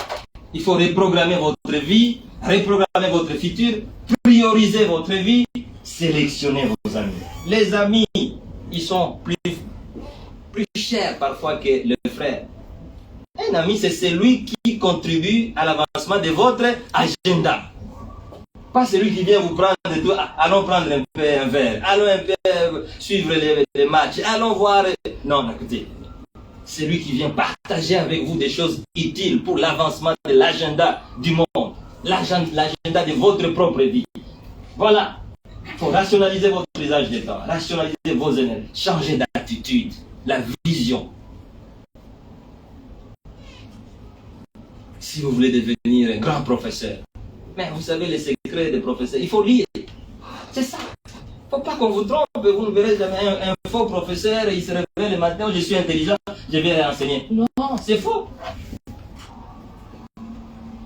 [SPEAKER 2] il faut reprogrammer votre vie, reprogrammer votre futur, prioriser votre vie, sélectionner vos amis. Les amis, ils sont plus chers parfois que le frère. Un ami, c'est celui qui contribue à l'avancement de votre agenda. Pas celui qui vient vous prendre tout. Allons prendre un peu un verre, allons un peu suivre les matchs, allons voir. Non, écoutez. Celui qui vient partager avec vous des choses utiles pour l'avancement de l'agenda du monde, l'agenda de votre propre vie. Voilà. Il faut rationaliser votre usage du temps, rationaliser vos énergies, changer d'attitude, la vision. Si vous voulez devenir un grand professeur, mais vous savez les secrets des professeurs, il faut lire. C'est ça. Il ne faut pas qu'on vous trompe, vous ne verrez jamais un faux professeur, il se réveille le matin, je suis intelligent, je vais enseigner. Non, c'est faux.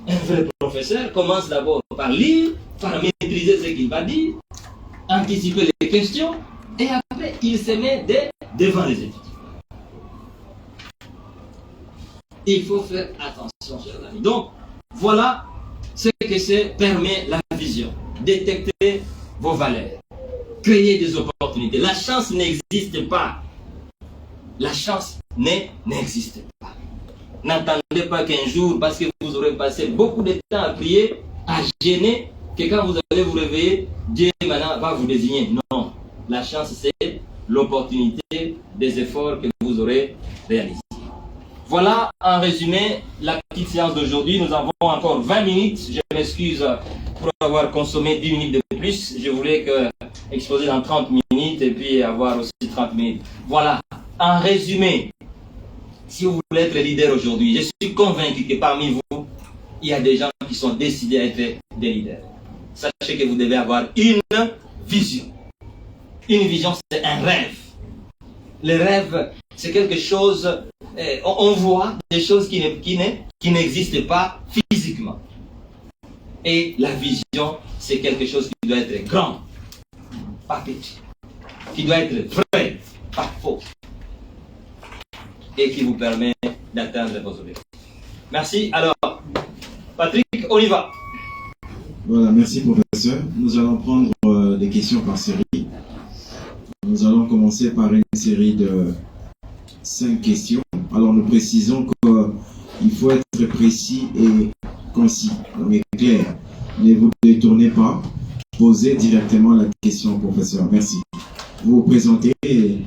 [SPEAKER 2] Un vrai professeur commence d'abord par lire, par maîtriser ce qu'il va dire, anticiper les questions, et après il se met devant les études. Il faut faire attention, chers amis. Donc, voilà ce que ça permet la vision. Détecter vos valeurs. Créer des opportunités. La chance n'existe pas. La chance n'existe pas. N'attendez pas qu'un jour, parce que vous aurez passé beaucoup de temps à prier, à gêner, que quand vous allez vous réveiller, Dieu maintenant va vous désigner. Non. La chance, c'est l'opportunité des efforts que vous aurez réalisés. Voilà en résumé la petite séance d'aujourd'hui. Nous avons encore 20 minutes. Je m'excuse pour avoir consommé 10 minutes de plus. Je voulais exposer dans 30 minutes et puis avoir aussi 30 minutes. Voilà. En résumé, si vous voulez être leader aujourd'hui, je suis convaincu que parmi vous, il y a des gens qui sont décidés à être des leaders. Sachez que vous devez avoir une vision. Une vision, c'est un rêve. Le rêve, c'est quelque chose, on voit des choses qui n'existent pas physiquement. Et la vision, c'est quelque chose qui doit être grand, pas petit, qui doit être vrai, pas faux, et qui vous permet d'atteindre vos objectifs. Merci. Alors, Patrick, on y va.
[SPEAKER 1] Voilà, merci professeur. Nous allons prendre des questions par série. Nous allons commencer par une série de 5 questions. Alors nous précisons qu'il faut être précis et concis, mais clair. Ne vous détournez pas. Posez directement la question au professeur. Merci. Vous vous présentez et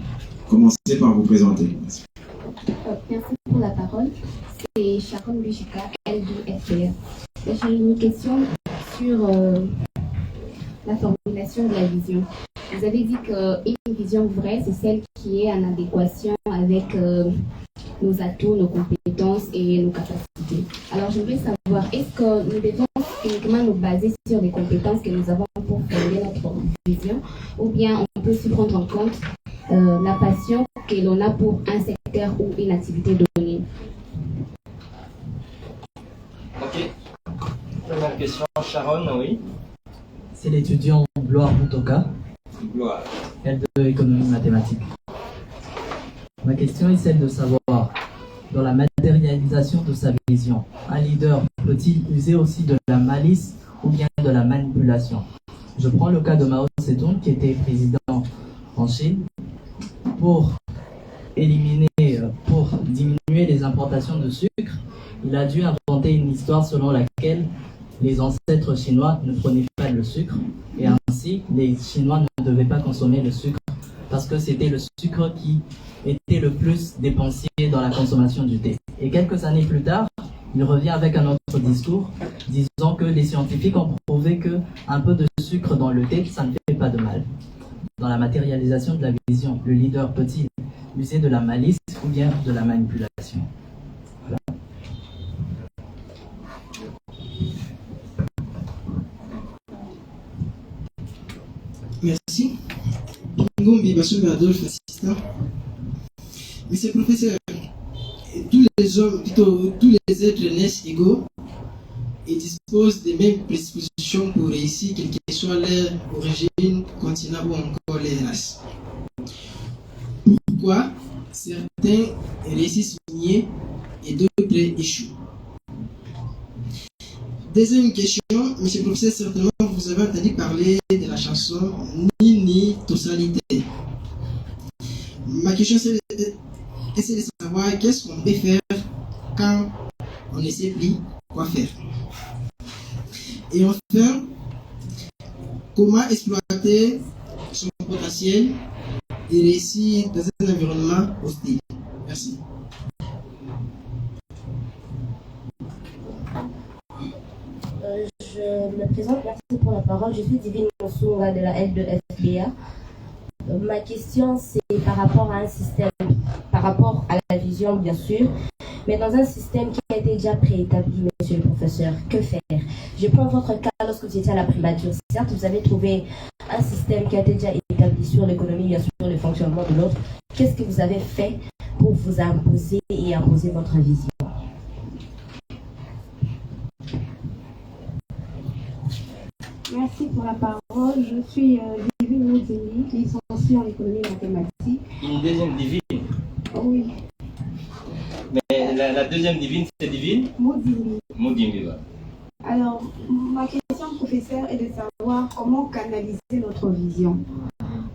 [SPEAKER 1] commencez par vous présenter. Merci.
[SPEAKER 6] Merci pour la parole. C'est Sharon Lujica, L2FPR. J'ai une question sur la formulation de la vision. Vous avez dit qu'une vision vraie, c'est celle qui est en adéquation avec nos atouts, nos compétences et nos capacités. Alors, je voudrais savoir, est-ce que nous devons uniquement nous baser sur les compétences que nous avons pour formuler notre vision, ou bien on peut aussi prendre en compte la passion que l'on a pour un secteur ou une activité donnée?
[SPEAKER 2] Ok. Première question, Sharon, oui.
[SPEAKER 7] C'est l'étudiant Gloire Mutoka,
[SPEAKER 2] Gloire.
[SPEAKER 7] L2 économie mathématiques. Ma question est celle de savoir, dans la matière matérialisation de sa vision. Un leader peut-il user aussi de la malice ou bien de la manipulation? Je prends le cas de Mao Zedong qui était président en Chine. Pour diminuer les importations de sucre, il a dû inventer une histoire selon laquelle les ancêtres chinois ne prenaient pas le sucre et ainsi les Chinois ne devaient pas consommer le sucre parce que c'était le sucre qui était le plus dépensé dans la consommation du thé. Et quelques années plus tard, il revient avec un autre discours disant que les scientifiques ont prouvé qu'un peu de sucre dans le thé, ça ne fait pas de mal. Dans la matérialisation de la vision, le leader peut-il user de la malice ou bien de la manipulation? Voilà.
[SPEAKER 5] Merci. Ngombi Bassoum Adolphe, assistant. Monsieur le professeur, tous les hommes, plutôt tous les êtres naissent égaux et disposent des mêmes prédispositions pour réussir, quelle que soit leur origine, continent ou encore les races. Pourquoi certains réussissent mieux et d'autres échouent? Deuxième question, monsieur le professeur, certainement vous avez entendu parler de la chanson Nini Totalité. Ma question c'est de savoir qu'est-ce qu'on peut faire quand on ne sait plus quoi faire. Et enfin, comment exploiter son potentiel et réussir dans un environnement hostile. Merci.
[SPEAKER 8] Je me présente, merci pour la parole. Je suis Divine Monsoura de la L2FBA. Ma question, c'est par rapport à un système, par rapport à la vision, bien sûr, mais dans un système qui a été déjà préétabli, monsieur le professeur. Que faire? Je prends votre cas lorsque vous étiez à la primature. Certes, vous avez trouvé un système qui a été déjà établi sur l'économie, bien sûr, le fonctionnement de l'autre. Qu'est-ce que vous avez fait pour vous imposer et imposer votre vision?
[SPEAKER 9] Merci pour la parole. Je suis Divine Moudini, licenciée en économie et mathématiques.
[SPEAKER 2] Une deuxième divine.
[SPEAKER 9] Oui.
[SPEAKER 2] Mais la deuxième divine, c'est divine
[SPEAKER 9] Moudini.
[SPEAKER 2] Moudini, voilà.
[SPEAKER 9] Alors, ma question, professeur, est de savoir comment canaliser notre vision.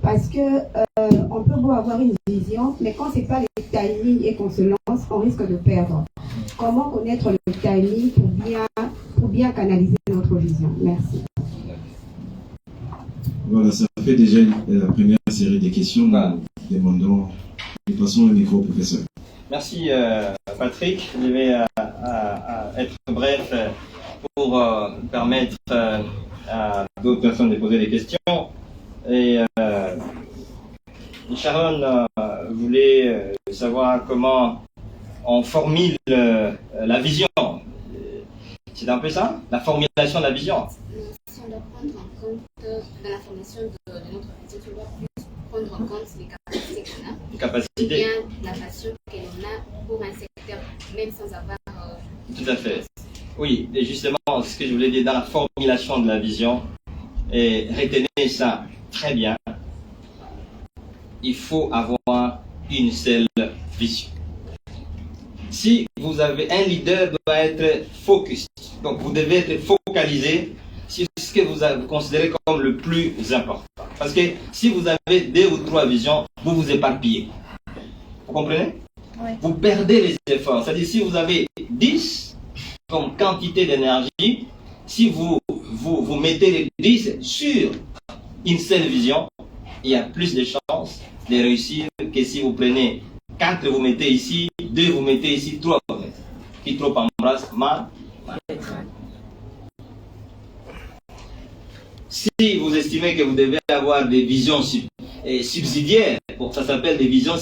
[SPEAKER 9] Parce que on peut beau avoir une vision, mais quand ce n'est pas le timing et qu'on se lance, on risque de perdre. Comment connaître le timing pour bien canaliser notre vision? Merci.
[SPEAKER 1] Voilà, ça fait déjà la première série de questions. Nous demandons, nous passons le micro au professeur.
[SPEAKER 2] Merci Patrick. Je vais être bref pour permettre à d'autres personnes de poser des questions. Et Sharon voulait savoir comment on formule la vision. C'est un peu ça, la formulation de la vision.
[SPEAKER 6] Si on doit prendre en compte dans la formation de notre vision, on doit plus prendre en compte les capacités qu'on a.
[SPEAKER 2] Les capacités.
[SPEAKER 6] Ou bien la passion que l'on a pour un secteur, même sans avoir...
[SPEAKER 2] Tout à fait. Oui, et justement, ce que je voulais dire dans la formulation de la vision, et retenez ça très bien, il faut avoir une seule vision. Si vous avez un leader, doit être focus. Donc vous devez être focalisé sur ce que vous considérez comme le plus important. Parce que si vous avez 2 ou 3 visions, vous vous éparpillez. Vous comprenez? Oui. Vous perdez les efforts. C'est-à-dire si vous avez 10 comme quantité d'énergie, si vous mettez les 10 sur une seule vision, il y a plus de chances de réussir que si vous prenez 4, vous mettez ici, 2, vous mettez ici, 3, vous mettez. Qui trop embrasse, mal. Si vous estimez que vous devez avoir des visions subsidiaires, ça s'appelle des visions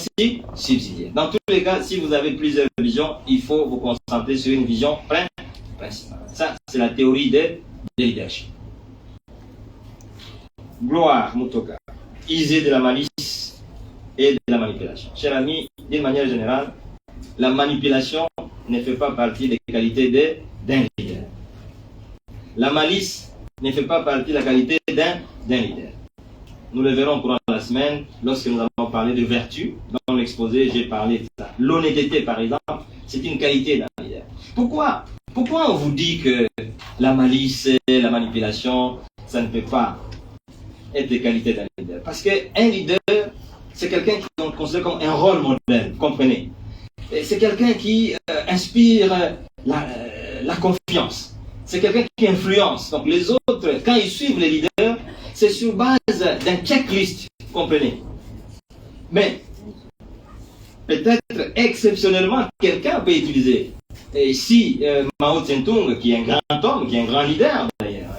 [SPEAKER 2] subsidiaires. Dans tous les cas, si vous avez plusieurs visions, il faut vous concentrer sur une vision principale. Ça, c'est la théorie de leadership. Gloire Mutoka, user de la malice et de la manipulation. Chers amis, d'une manière générale, la manipulation ne fait pas partie des qualités d'un leader. La malice ne fait pas partie de la qualité d'un leader. Nous le verrons pendant la semaine lorsque nous allons parler de vertu. Dans l'exposé, j'ai parlé de ça. L'honnêteté, par exemple, C'est une qualité d'un leader. Pourquoi on vous dit que la malice, la manipulation, ça ne peut pas être des qualités d'un leader? Parce qu'un leader, c'est quelqu'un qu'on considère comme un rôle modèle, vous comprenez? C'est quelqu'un qui inspire la confiance. C'est quelqu'un qui influence. Donc les autres, quand ils suivent les leaders, c'est sur base d'un checklist, vous comprenez? Mais peut-être exceptionnellement, quelqu'un peut utiliser. Et si Mao Tse-tung, qui est un grand homme, qui est un grand leader d'ailleurs,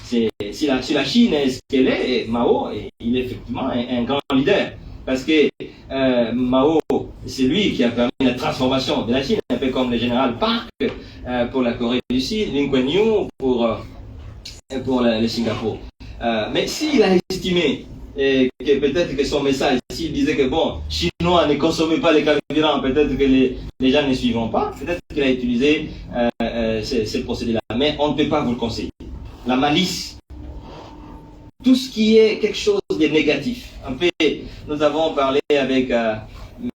[SPEAKER 2] si la Chine est ce qu'elle est, Mao, il est effectivement un grand leader. Parce que Mao, c'est lui qui a permis la transformation de la Chine, un peu comme le général Park pour la Corée du Sud, Lee Kuan Yew pour le Singapour. Mais s'il a estimé que peut-être que son message, s'il disait que bon, Chinois ne consommez pas les carburants, peut-être que les gens ne suivront pas, peut-être qu'il a utilisé ce procédé-là. Mais on ne peut pas vous le conseiller. La malice, tout ce qui est quelque chose de négatif. Un peu, nous avons parlé avec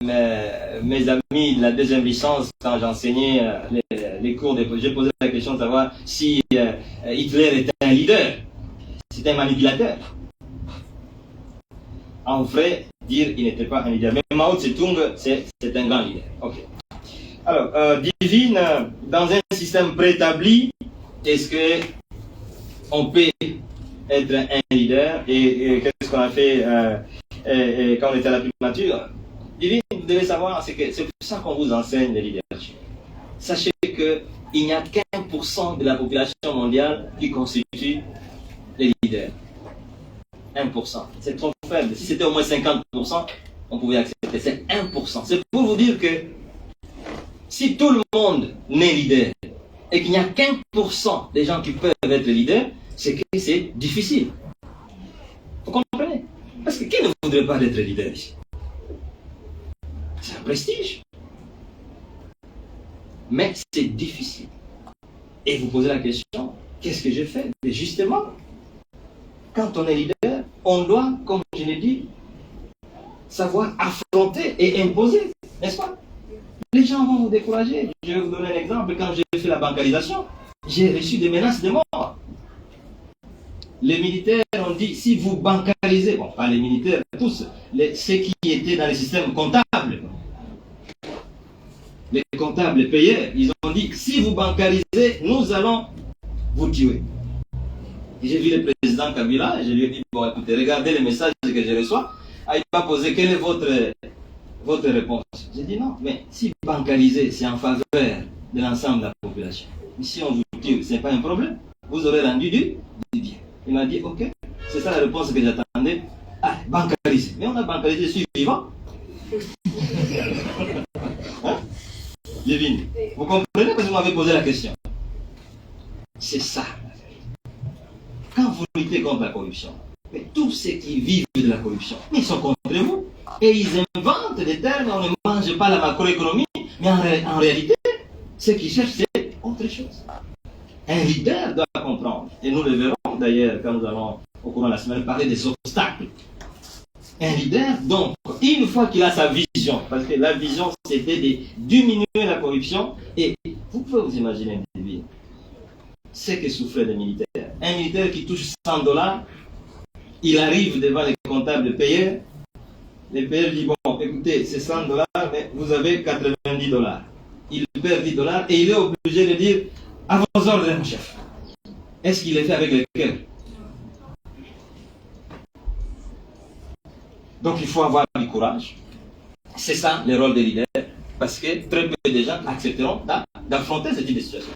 [SPEAKER 2] mes amis de la deuxième licence quand j'enseignais les cours de... J'ai posé la question de savoir si Hitler était un leader, c'était un manipulateur. En vrai, dire qu'il n'était pas un leader. Mais Mao Tse-tung, c'est un grand leader. Ok. Alors, Divine, dans un système préétabli, est-ce que on peut être un leader? Et qu'est-ce qu'on a fait quand on était à la primature? Divine, vous devez savoir, c'est pour ça qu'on vous enseigne le leadership. Sachez qu'il n'y a qu'1% de la population mondiale qui constitue les leaders. 1%. C'est trop faible. Si c'était au moins 50%, on pouvait accepter. C'est 1%. C'est pour vous dire que si tout le monde n'est leader et qu'il n'y a qu'1% des gens qui peuvent être leaders, c'est que c'est difficile. Vous comprenez? Parce que qui ne voudrait pas être leader ici? C'est un prestige. Mais c'est difficile. Et vous posez la question, qu'est-ce que j'ai fait? Mais justement, quand on est leader, on doit, comme je l'ai dit, savoir affronter et imposer, n'est-ce pas? Les gens vont vous décourager. Je vais vous donner un exemple. Quand j'ai fait la bancarisation, j'ai reçu des menaces de mort. Les militaires ont dit, si vous bancarisez, bon, pas les militaires, tous, ceux qui étaient dans les systèmes comptables, les comptables, les payeurs, ils ont dit, si vous bancarisez, nous allons vous tuer. J'ai vu le président Kabila, et je lui ai dit, bon écoutez, regardez les messages que je reçois. Ah, il m'a posé, quelle est votre réponse? J'ai dit non, mais si bancariser, c'est en faveur de l'ensemble de la population. Mais si on vous tue, ce n'est pas un problème. Vous aurez rendu du bien. Il m'a dit, ok, c'est ça la réponse que j'attendais. Ah, bancariser. Mais on a bancarisé, je suis vivant. Hein? Divine. Vous comprenez que vous m'avez posé la question? C'est ça. Quand vous luttez contre la corruption, mais tous ceux qui vivent de la corruption, ils sont contre vous. Et ils inventent des termes, on ne mange pas la macroéconomie, mais en réalité, ce qu'ils cherchent, c'est autre chose. Un leader doit comprendre, et nous le verrons d'ailleurs quand nous allons, au courant de la semaine, parler des obstacles. Un leader, donc, une fois qu'il a sa vision, parce que la vision, c'était de diminuer la corruption, et vous pouvez vous imaginer, ce que souffraient les militaires. Un militaire qui touche $100, il arrive devant les comptables payeurs, les payeurs disent, bon, écoutez, c'est $100, mais vous avez $90. Il perd $10 et il est obligé de dire, à vos ordres, mon chef. Est-ce qu'il est fait avec le cœur? Donc il faut avoir du courage. C'est ça le rôle des leaders, parce que très peu de gens accepteront d'affronter ce type de situation.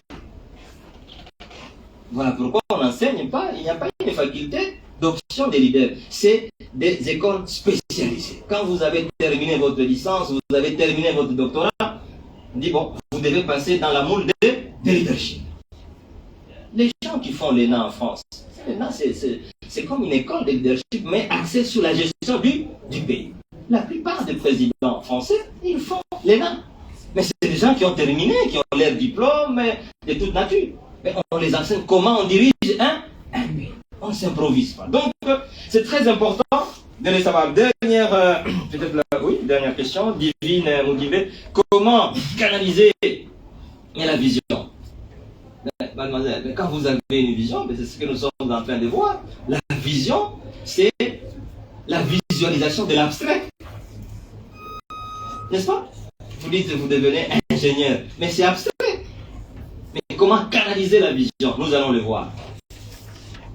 [SPEAKER 2] Voilà pourquoi on n'enseigne pas, il n'y a pas une faculté d'option des leaders. C'est des écoles spécialisées. Quand vous avez terminé votre licence, vous avez terminé votre doctorat, on dit bon, vous devez passer dans la moule de leadership. Les gens qui font l'ENA en France, l'ENA c'est comme une école de leadership, mais axée sur la gestion du pays. La plupart des présidents français, ils font l'ENA. Mais c'est des gens qui ont terminé, qui ont leur diplôme de toute nature. Mais on les enseigne comment on dirige un pays.
[SPEAKER 10] On ne s'improvise pas. Donc, c'est très important de le savoir. Dernière, dernière question, Divine Moudibé. Comment canaliser la vision? Mademoiselle, mais quand vous avez une vision, c'est ce que nous sommes en train de voir. La vision, c'est la visualisation de l'abstrait. N'est-ce pas? Vous dites que vous devenez ingénieur, mais c'est abstrait. Mais comment canaliser la vision? Nous allons le voir.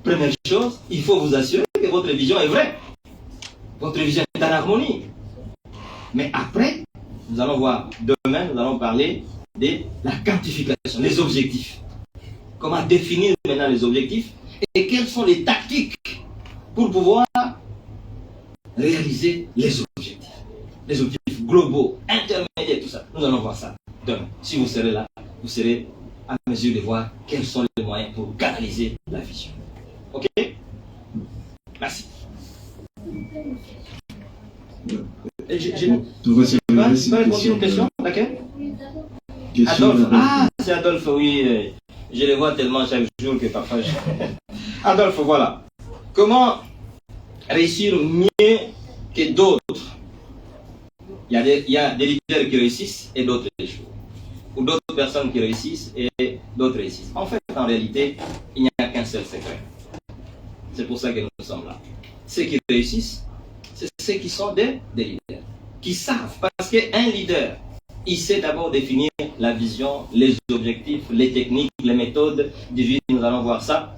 [SPEAKER 10] Première chose, il faut vous assurer que votre vision est vraie. Votre vision est en harmonie. Mais après, nous allons voir, demain, nous allons parler de la quantification, les objectifs. Comment définir maintenant les objectifs et quelles sont les tactiques pour pouvoir réaliser les objectifs. Les objectifs globaux, intermédiaires, tout ça. Nous allons voir ça demain. Si vous serez là, vous serez à mesure de voir quels sont les moyens pour canaliser la vision. Ok? Merci.
[SPEAKER 1] On va
[SPEAKER 10] répondre une question. Laquelle? Adolphe. Ah, c'est Adolphe, oui. Je le vois tellement chaque jour que parfois je... Adolphe, voilà. Comment réussir mieux que d'autres? Il y a des leaders qui réussissent et d'autres échouent. Ou d'autres personnes qui réussissent et d'autres réussissent. En fait, en réalité, il n'y a qu'un seul secret. C'est pour ça que nous sommes là. Ceux qui réussissent, c'est ceux qui sont des leaders. Qui savent. Parce qu'un leader, il sait d'abord définir la vision, les objectifs, les techniques, les méthodes divines. Nous allons voir ça.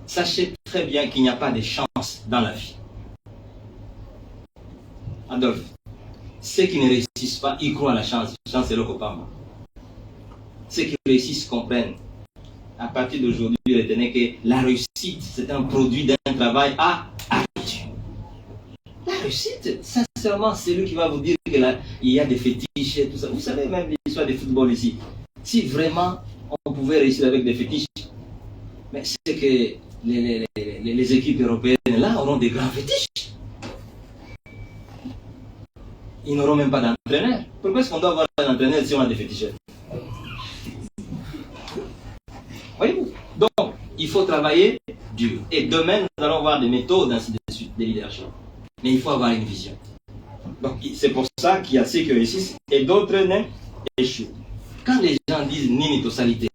[SPEAKER 10] Sachez très bien qu'il n'y a pas de chance dans la vie. Adolphe, ceux qui ne réussissent pas, ils croient à la chance. La chance, c'est le copain. Ceux qui réussissent comprennent. À partir d'aujourd'hui, retenez que la réussite, c'est un produit d'un travail à habitude. La réussite, sincèrement, c'est lui qui va vous dire qu'il y a des fétiches et tout ça. Vous savez même l'histoire du football ici. Si vraiment on pouvait réussir avec des fétiches, mais c'est que les équipes européennes là auront des grands fétiches. Ils n'auront même pas d'entraîneur. Pourquoi est-ce qu'on doit avoir un entraîneur si on a des féticheurs? Voyez-vous? Donc, il faut travailler dur. Et demain, nous allons voir des méthodes, ainsi de suite, des leadership. Mais il faut avoir une vision. Donc, c'est pour ça qu'il y a ceux qui réussissent et d'autres échouent. Quand les gens disent nini tossalité,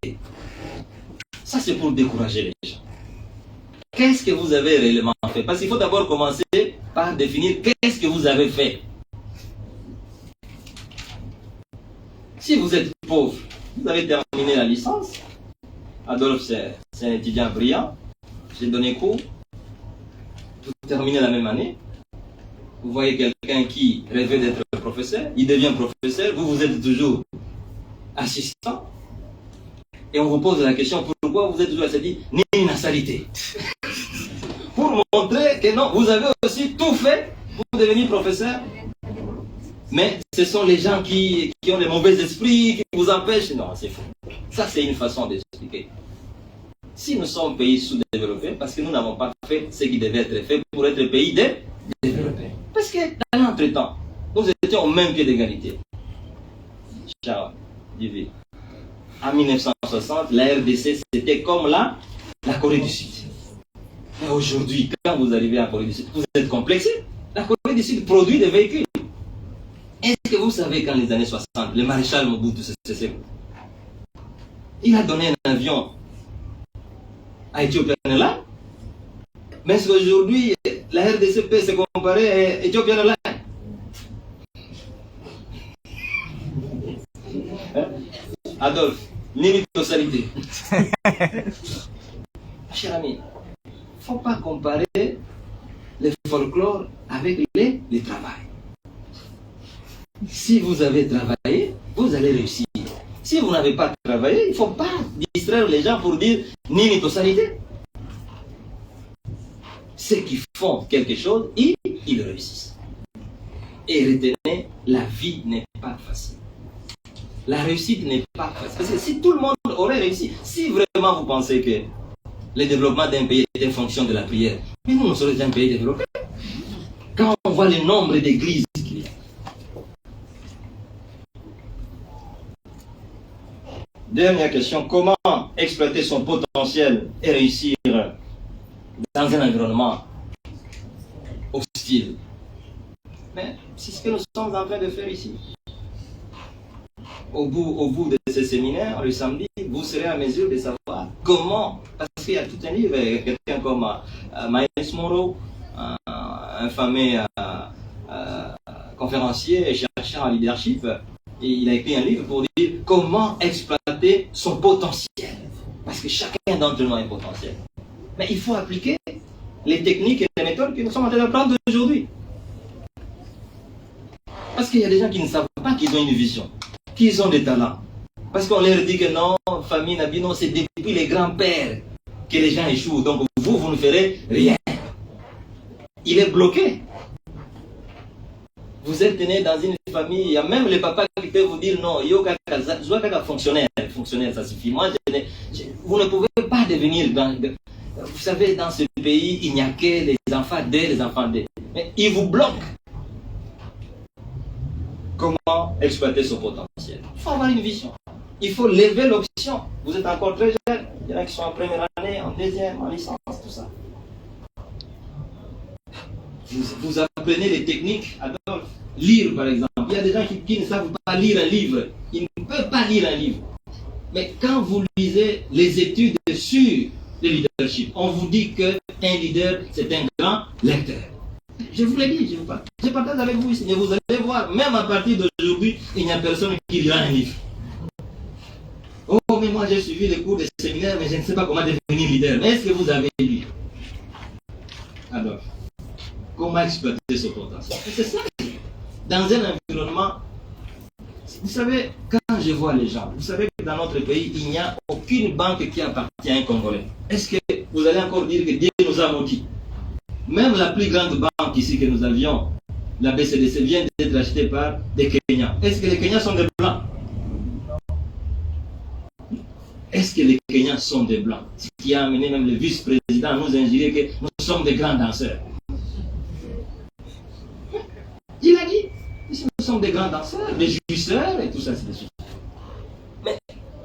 [SPEAKER 10] ça c'est pour décourager les gens. Qu'est-ce que vous avez réellement fait? Parce qu'il faut d'abord commencer par définir qu'est-ce que vous avez fait. Si vous êtes pauvre, vous avez terminé la licence. Adolphe, c'est un étudiant brillant. J'ai donné cours. Vous terminez la même année. Vous voyez quelqu'un qui rêvait d'être professeur. Il devient professeur. Vous êtes toujours assistant. Et on vous pose la question, pourquoi vous êtes toujours assistant? Ni une salité. Pour montrer que non, vous avez aussi tout fait pour devenir professeur. Mais ce sont les gens qui ont les mauvais esprits, qui vous empêchent. Non, c'est faux. Ça, c'est une façon d'expliquer. Si nous sommes pays sous-développés, parce que nous n'avons pas fait ce qui devait être fait pour être pays développés. Parce que dans l'entretemps, nous étions au même pied d'égalité. Ciao, Divi. En 1960, la RDC, c'était comme la Corée du Sud. Mais aujourd'hui, quand vous arrivez en Corée du Sud, vous êtes complexé. La Corée du Sud produit des véhicules. Est-ce que vous savez qu'en les années 60, le maréchal Mobutu Sese, il a donné un avion à Ethiopian Airlines? Mais est-ce qu'aujourd'hui, la RDC peut se comparer à Ethiopian Airlines? Adolphe, l'universalité. Cher ami, il ne faut pas comparer le folklore avec le travail. Si vous avez travaillé, vous allez réussir. Si vous n'avez pas travaillé, il ne faut pas distraire les gens pour dire ni sanité. Ceux qui font quelque chose, ils réussissent. Et retenez, la vie n'est pas facile. La réussite n'est pas facile. Parce que si tout le monde aurait réussi, si vraiment vous pensez que le développement d'un pays est en fonction de la prière, mais nous sommes un pays développé. Quand on voit le nombre d'églises qu'il y a. Dernière question, comment exploiter son potentiel et réussir dans un environnement hostile. Mais c'est ce que nous sommes en train de faire ici. Au bout de ce séminaire, le samedi, vous serez à mesure de savoir comment, parce qu'il y a tout un livre, quelqu'un comme Miles Monroe, un fameux conférencier et chercheur en leadership, et il a écrit un livre pour dire comment exploiter son potentiel. Parce que chacun d'entre nous a un potentiel. Mais il faut appliquer les techniques et les méthodes que nous sommes en train d'apprendre aujourd'hui. Parce qu'il y a des gens qui ne savent pas qu'ils ont une vision, qu'ils ont des talents. Parce qu'on leur dit que non, famille Nabi, non, c'est depuis les grands-pères que les gens échouent. Donc vous ne ferez rien. Il est bloqué. Vous êtes né dans une famille, il y a même les papas qui peuvent vous dire non, je dois fonctionnaire, ça suffit. Moi, vous ne pouvez pas devenir vous savez, dans ce pays, il n'y a que les enfants d'eux. Mais ils vous bloquent. Comment exploiter son potentiel? Il faut avoir une vision. Il faut lever l'option. Vous êtes encore très jeune. Il y en a qui sont en première année, en deuxième, en licence, tout ça. Vous apprenez les techniques, Adolphe. Lire, par exemple. Il y a des gens qui ne savent pas lire un livre. Ils ne peuvent pas lire un livre. Mais quand vous lisez les études sur le leadership, on vous dit qu'un leader, c'est un grand lecteur. Je vous l'ai dit, je partage avec vous ici. Et vous allez voir, même à partir d'aujourd'hui, il n'y a personne qui lira un livre. Oh, mais moi j'ai suivi les cours de séminaire, mais je ne sais pas comment devenir leader. Mais est-ce que vous avez lu? Alors, comment exploiter ce potentiel? C'est ça. Dans un environnement, vous savez, quand je vois les gens, vous savez que dans notre pays, il n'y a aucune banque qui appartient à un Congolais. Est-ce que vous allez encore dire que Dieu nous a maudits? Même la plus grande banque ici que nous avions, la BCDC, vient d'être achetée par des Kenyans. Est-ce que les Kenyans sont des Blancs? Est-ce que les Kenyans sont des Blancs? Ce qui a amené même le vice-président à nous injurer que nous sommes des grands danseurs. Il a dit, nous sommes des grands danseurs, des jouisseurs et tout ça, c'est des choses. Mais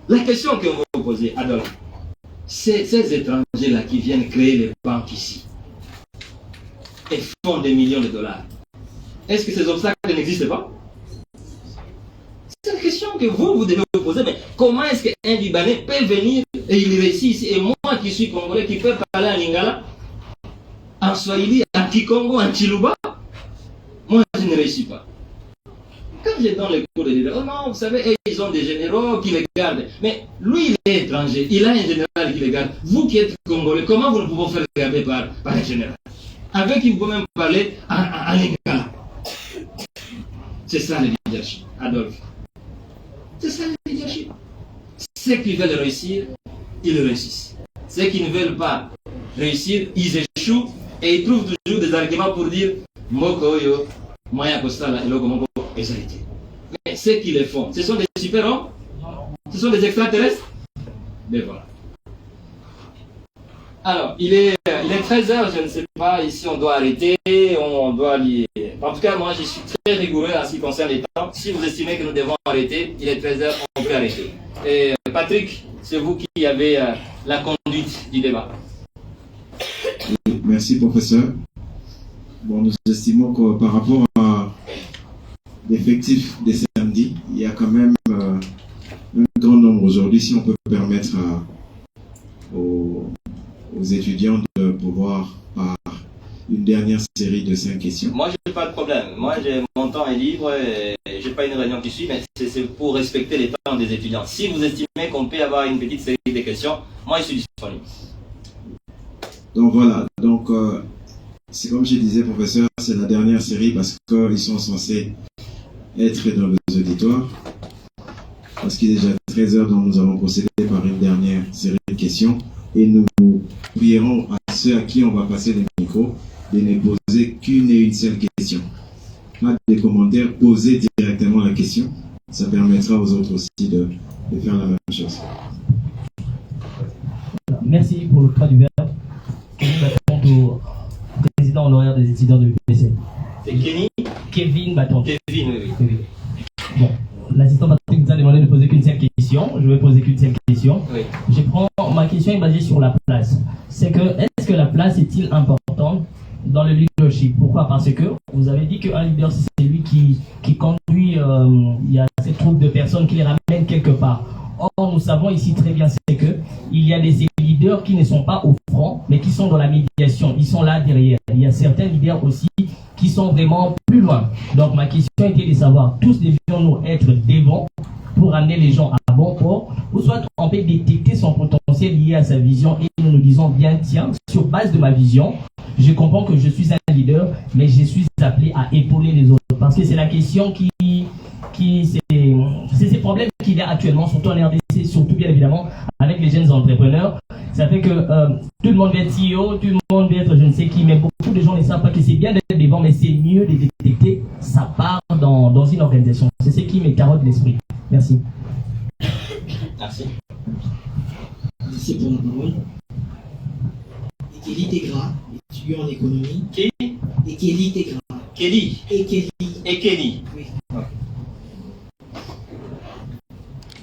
[SPEAKER 10] la question que vous me posez, Adolphe, c'est ces étrangers-là qui viennent créer les banques ici et font des millions de dollars. Est-ce que ces obstacles n'existent pas? C'est une question que vous devez vous poser. Mais comment est-ce qu'un Libanais peut venir et il réussit ici? Et moi qui suis Congolais, qui peux parler en Lingala, en Swahili, en Kikongo, en Chiluba, moi je ne réussis pas. Quand je donne les cours de leader, oh non, vous savez, ils ont des généraux qui les gardent. Mais lui, il est étranger, il a un général qui les garde. Vous qui êtes Congolais, comment vous ne pouvez faire garder par un général? Avec qui vous pouvez même parler en Lingala. C'est ça le leadership, Adolphe. C'est ça le leadership. Ceux qui veulent réussir, ils réussissent. Ceux qui ne veulent pas réussir, ils échouent et ils trouvent toujours des arguments pour dire Moko yo, Maya Kostala et Logo Moko Ezalité. Mais ceux qui le font, ce sont des super-hommes? Ce sont des extraterrestres? Mais voilà. Alors, il est 13h, je ne sais pas, ici on doit arrêter, on doit lire. En tout cas, moi je suis très rigoureux en ce qui concerne les temps. Si vous estimez que nous devons arrêter, il est 13h, on peut arrêter. Et Patrick, c'est vous qui avez la conduite du débat.
[SPEAKER 1] Merci, professeur. Bon, nous estimons que par rapport à l'effectif des samedis, il y a quand même un grand nombre aujourd'hui, si on peut permettre aux étudiants de pouvoir par une dernière série de 5 questions.
[SPEAKER 10] Moi, je n'ai pas de problème. Moi, mon temps est libre et je n'ai pas une réunion qui suit, mais c'est pour respecter les temps des étudiants. Si vous estimez qu'on peut avoir une petite série de questions, moi, je suis disponible.
[SPEAKER 1] Donc voilà, donc c'est comme je disais, professeur, c'est la dernière série parce qu'ils sont censés être dans les auditoires. Parce qu'il est déjà 13h, donc nous allons procéder par une dernière série de questions. Et nous prierons à ceux à qui on va passer le micro de ne poser qu'une et une seule question. Pas de commentaires, posez directement la question. Ça permettra aux autres aussi de faire la même chose.
[SPEAKER 11] Merci pour le cas du verbe. Au président honoraire des étudiants de l'UPC.
[SPEAKER 10] C'est Kenny?
[SPEAKER 11] Kevin Baton.
[SPEAKER 10] Kevin, oui.
[SPEAKER 11] Bon, l'assistant Patrick nous a demandé de poser qu'une seule question. Je vais poser qu'une seule question.
[SPEAKER 10] Oui.
[SPEAKER 11] Ma question est basée sur la place. C'est que, est-ce que la place est-il importante dans le leadership? Pourquoi? Parce que vous avez dit qu'un leader, c'est celui qui conduit, il y a cette troupe de personnes qui les ramènent quelque part. Or, nous savons ici très bien c'est que il y a des leaders qui ne sont pas au front, mais qui sont dans la médiation. Ils sont là derrière. Il y a certains leaders aussi qui sont vraiment plus loin. Donc, ma question était de savoir, tous devions-nous être devant pour amener les gens à bon port, ou soit on peut détecter son potentiel lié à sa vision et nous nous disons bien, tiens, sur base de ma vision, je comprends que je suis un leader, mais je suis appelé à épauler les autres. Parce que c'est la question c'est ces problèmes qu'il y a actuellement, surtout en RDC, surtout bien évidemment avec les jeunes entrepreneurs. Ça fait que tout le monde veut être CEO, tout le monde veut être je ne sais qui, mais beaucoup de gens ne savent pas que c'est bien d'être devant, mais c'est mieux de détecter sa part dans une organisation. C'est ce qui me carotte l'esprit. Merci.
[SPEAKER 10] Merci.
[SPEAKER 5] Merci pour la parole. Ekeli Tegra, étudiant en économie.
[SPEAKER 10] Qui?
[SPEAKER 5] Ekeli Tegra.
[SPEAKER 10] Kelly.
[SPEAKER 5] Ekeli.
[SPEAKER 10] Oui.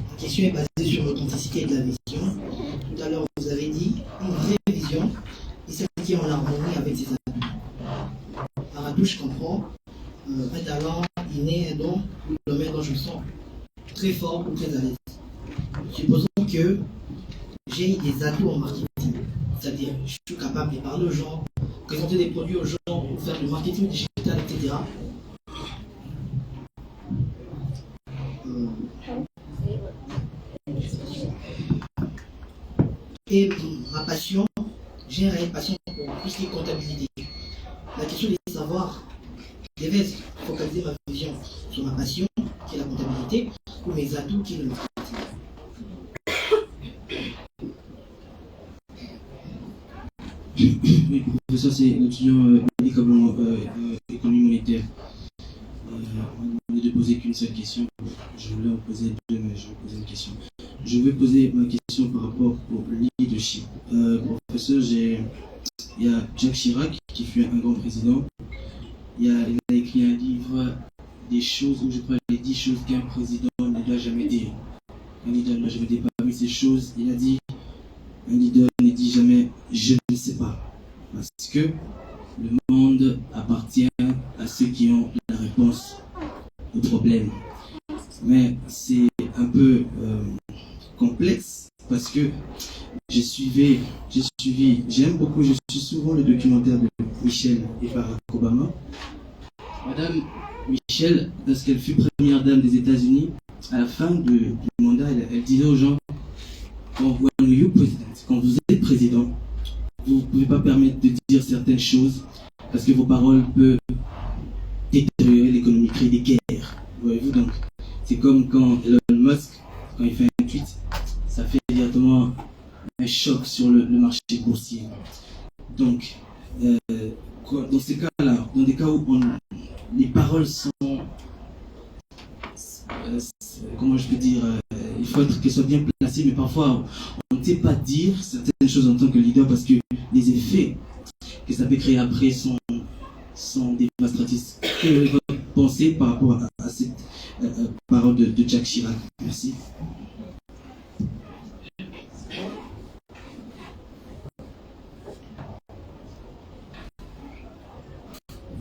[SPEAKER 5] La question est basée sur l'authenticité de la vision. Tout à l'heure, vous avez dit une vraie vision et celle qui est en harmonie avec ses atouts. Par atout, je comprends un talent inné, un don, ou le domaine dont je me sens très fort ou très à l'aise. Supposons que j'ai des atouts en marketing, c'est-à-dire je suis capable de parler aux gens, présenter des produits aux gens, faire du marketing digital, etc. Et ma passion, j'ai une réelle passion pour tout ce qui est comptabilité. La question est de savoir, devais-je focaliser ma vision sur ma passion, qui est la comptabilité, ou mes atouts, qui est le marketing.
[SPEAKER 3] Oui, professeur, c'est l'étudiant médicament économie monétaire. On ne de poser qu'une seule question. Je voulais en poser deux, mais je vais poser une question. Je vais poser ma question par rapport au leadership. Professeur, il y a Jacques Chirac qui fut un grand président. Il a écrit un livre, des choses, où je crois les 10 choses qu'un président ne doit jamais dire. Un leader ne doit jamais dire. Parmi ces choses, il a dit, un leader ne dit jamais je ne sais pas. Parce que le monde appartient à ceux qui ont la réponse au problème. Mais c'est un peu complexe parce que j'aime beaucoup, je suis souvent le documentaire de Michelle et Barack Obama. Madame Michelle, lorsqu'elle fut première dame des États-Unis, à la fin du mandat, elle disait aux gens, quand vous êtes président, vous ne pouvez pas permettre de dire certaines choses parce que vos paroles peuvent détériorer l'économie, créer des guerres. Voyez-vous, donc c'est comme quand Elon Musk, quand il fait un tweet, ça fait directement un choc sur le marché boursier. Donc, dans ces cas-là, dans des cas où les paroles sont, comment je peux dire, il faut qu'elles soient bien placées, mais parfois on ne sait pas dire certaines choses en tant que leader parce que les effets que ça peut créer après sont dévastatrices. Que votre pensée par rapport à cette parole de Jacques Chirac? Merci.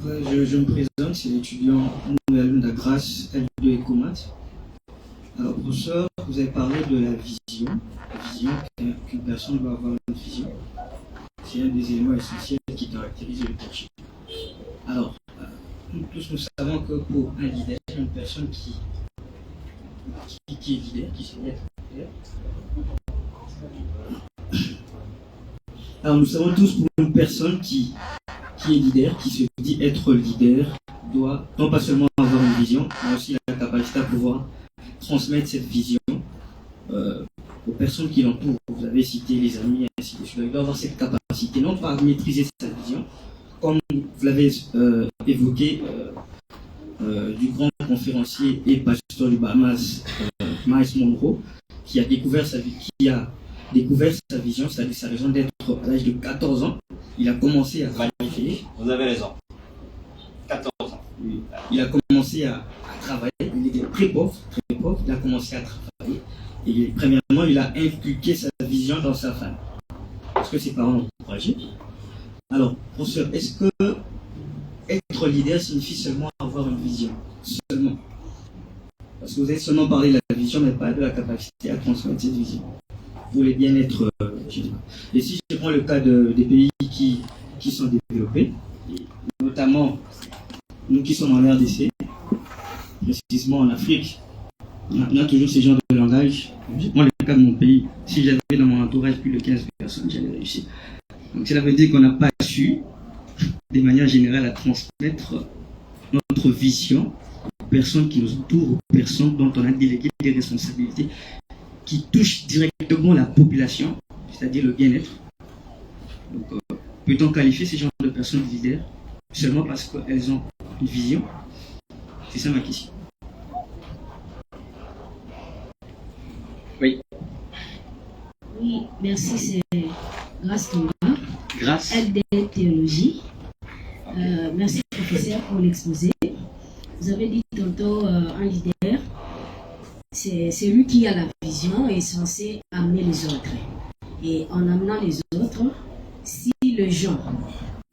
[SPEAKER 12] Je me présente, c'est l'étudiant Noël Dagrace, L2 Ecomat. Alors, professeur, vous avez parlé de la vision. La vision, qu'une personne doit avoir une vision. C'est un des éléments essentiels qui caractérise le leadership. Alors, nous tous nous savons que pour un leader, une personne qui est leader, qui se dit être leader. Alors, nous savons tous pour une personne qui est leader, qui se dit être leader, doit non pas seulement avoir une vision, mais aussi la capacité à pouvoir transmettre cette vision aux personnes qui l'entourent. Vous avez cité les amis, ainsi de suite. Il doit avoir cette capacité, non pas à maîtriser sa vision, comme vous l'avez évoqué, du grand conférencier et pasteur du Bahamas, Miles Monroe, qui a découvert sa vision, c'est-à-dire sa raison d'être à l'âge de 14 ans. Il a commencé à travailler.
[SPEAKER 10] Vous avez raison. 14 ans.
[SPEAKER 12] Oui. Il a commencé à travailler. Il était très pauvre. Il a commencé à travailler. Et premièrement, il a inculqué sa vision dans sa femme. Parce que ses parents l'ont encouragé. Alors, professeur, est-ce que être leader signifie seulement avoir une vision? Seulement. Parce que vous avez seulement parlé de la vision, mais pas de la capacité à transmettre cette vision. Vous voulez bien être général. Et si je prends le cas des pays qui sont développés, notamment nous qui sommes en RDC, précisément en Afrique, on a toujours ce genre de langage. Je prends le cas de mon pays. Si j'avais dans mon entourage plus de 15 personnes, j'allais réussir. Donc cela veut dire qu'on n'a pas su, de manière générale, à transmettre notre vision aux personnes qui nous entourent, aux personnes dont on a délégué des responsabilités qui touchent directement la population, c'est-à-dire le bien-être. Donc, peut-on qualifier ces genres de personnes de leaders seulement parce qu'elles ont une vision? C'est ça ma question.
[SPEAKER 10] Oui.
[SPEAKER 13] Oui, merci, c'est Grâce Thomas.
[SPEAKER 12] Grâce.
[SPEAKER 13] LD Théologie. Merci professeur pour l'exposé. Vous avez dit tantôt un leader, c'est celui qui a la vision et est censé amener les autres. Et en amenant les autres, si les gens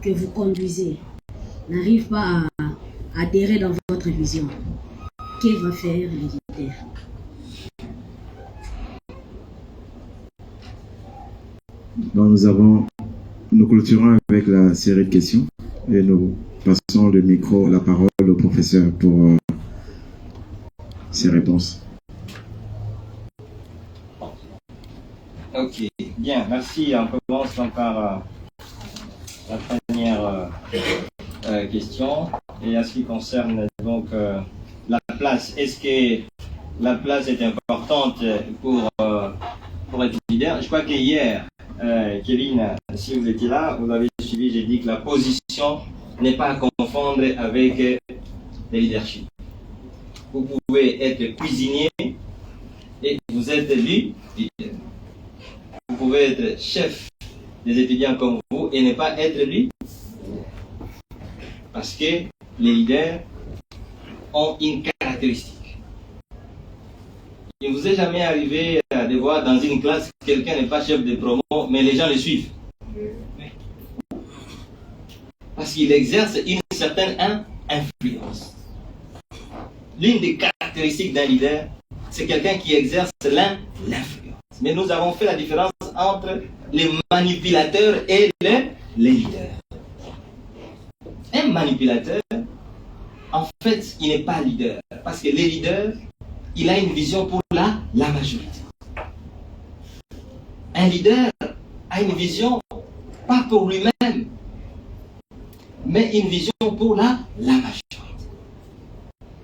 [SPEAKER 13] que vous conduisez n'arrivent pas à adhérer dans votre vision, qu'est-ce que va faire le leader?
[SPEAKER 1] Donc nous clôturons avec la série de questions et nous passons la parole au professeur pour ses réponses.
[SPEAKER 10] Ok, bien, merci. On commence donc par la première question. Et en ce qui concerne donc la place, est-ce que la place est importante pour être leader? Je crois que hier, Kevin, si vous étiez là, vous avez suivi, j'ai dit que la position n'est pas à confondre avec le leadership. Vous pouvez être cuisinier et vous êtes leader. Vous pouvez être chef des étudiants comme vous et ne pas être leader. Parce que les leaders ont une caractéristique. Il ne vous est jamais arrivé de voir dans une classe quelqu'un n'est pas chef de promo, mais les gens le suivent. Parce qu'il exerce une certaine influence. L'une des caractéristiques d'un leader, c'est quelqu'un qui exerce l'influence. Mais nous avons fait la différence entre les manipulateurs et les leaders. Un manipulateur, en fait, il n'est pas leader. Parce que le leader, il a une vision pour la majorité. Un leader a une vision pas pour lui-même, mais une vision pour la majorité.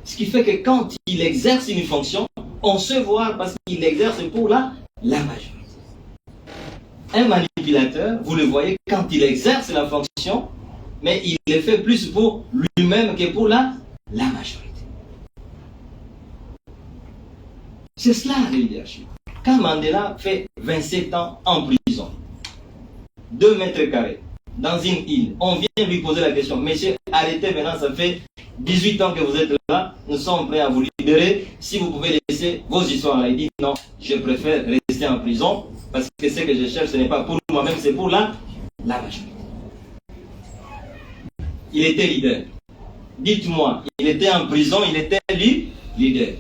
[SPEAKER 10] Ce qui fait que quand il exerce une fonction, on se voit parce qu'il exerce pour la majorité. Un manipulateur, vous le voyez quand il exerce la fonction, mais il le fait plus pour lui-même que pour la majorité. C'est cela le leadership. Quand Mandela fait 27 ans en prison, 2 mètres carrés, dans une île, on vient lui poser la question, monsieur, arrêtez maintenant, ça fait 18 ans que vous êtes là, nous sommes prêts à vous libérer, si vous pouvez laisser vos histoires là. Il dit non, je préfère rester en prison, parce que ce que je cherche, ce n'est pas pour moi-même, c'est pour la majorité. Il était leader. Dites-moi, il était en prison, il était leader.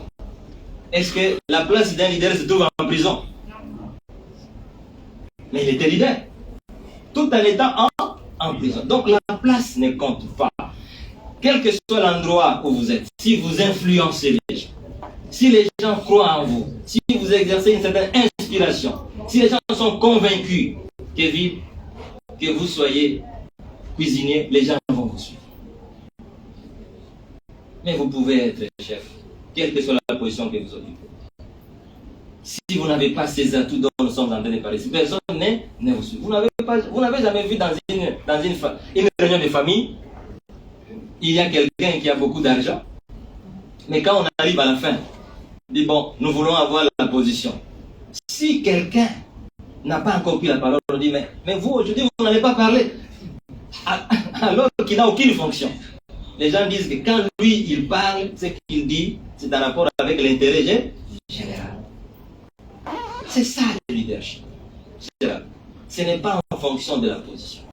[SPEAKER 10] Est-ce que la place d'un leader se trouve en prison? Mais il était leader. Tout en étant en prison. Donc la place ne compte pas. Quel que soit l'endroit où vous êtes, si vous influencez les gens, si les gens croient en vous, si vous exercez une certaine inspiration, si les gens sont convaincus que vous soyez cuisinier, les gens vont vous suivre. Mais vous pouvez être chef, quelle que soit la position que vous occupez. Si vous n'avez pas ces atouts dont nous sommes en train de parler, si personne ne vous suit. Vous n'avez jamais vu dans une réunion de famille, il y a quelqu'un qui a beaucoup d'argent, mais quand on arrive à la fin, on dit bon, nous voulons avoir la position. Si quelqu'un n'a pas encore pris la parole, on dit mais vous aujourd'hui vous n'allez pas parler, alors qu'il n'a aucune fonction. Les gens disent que quand lui il parle, ce qu'il dit, c'est en rapport avec l'intérêt général. C'est ça le leadership. Ce n'est pas en fonction de la position.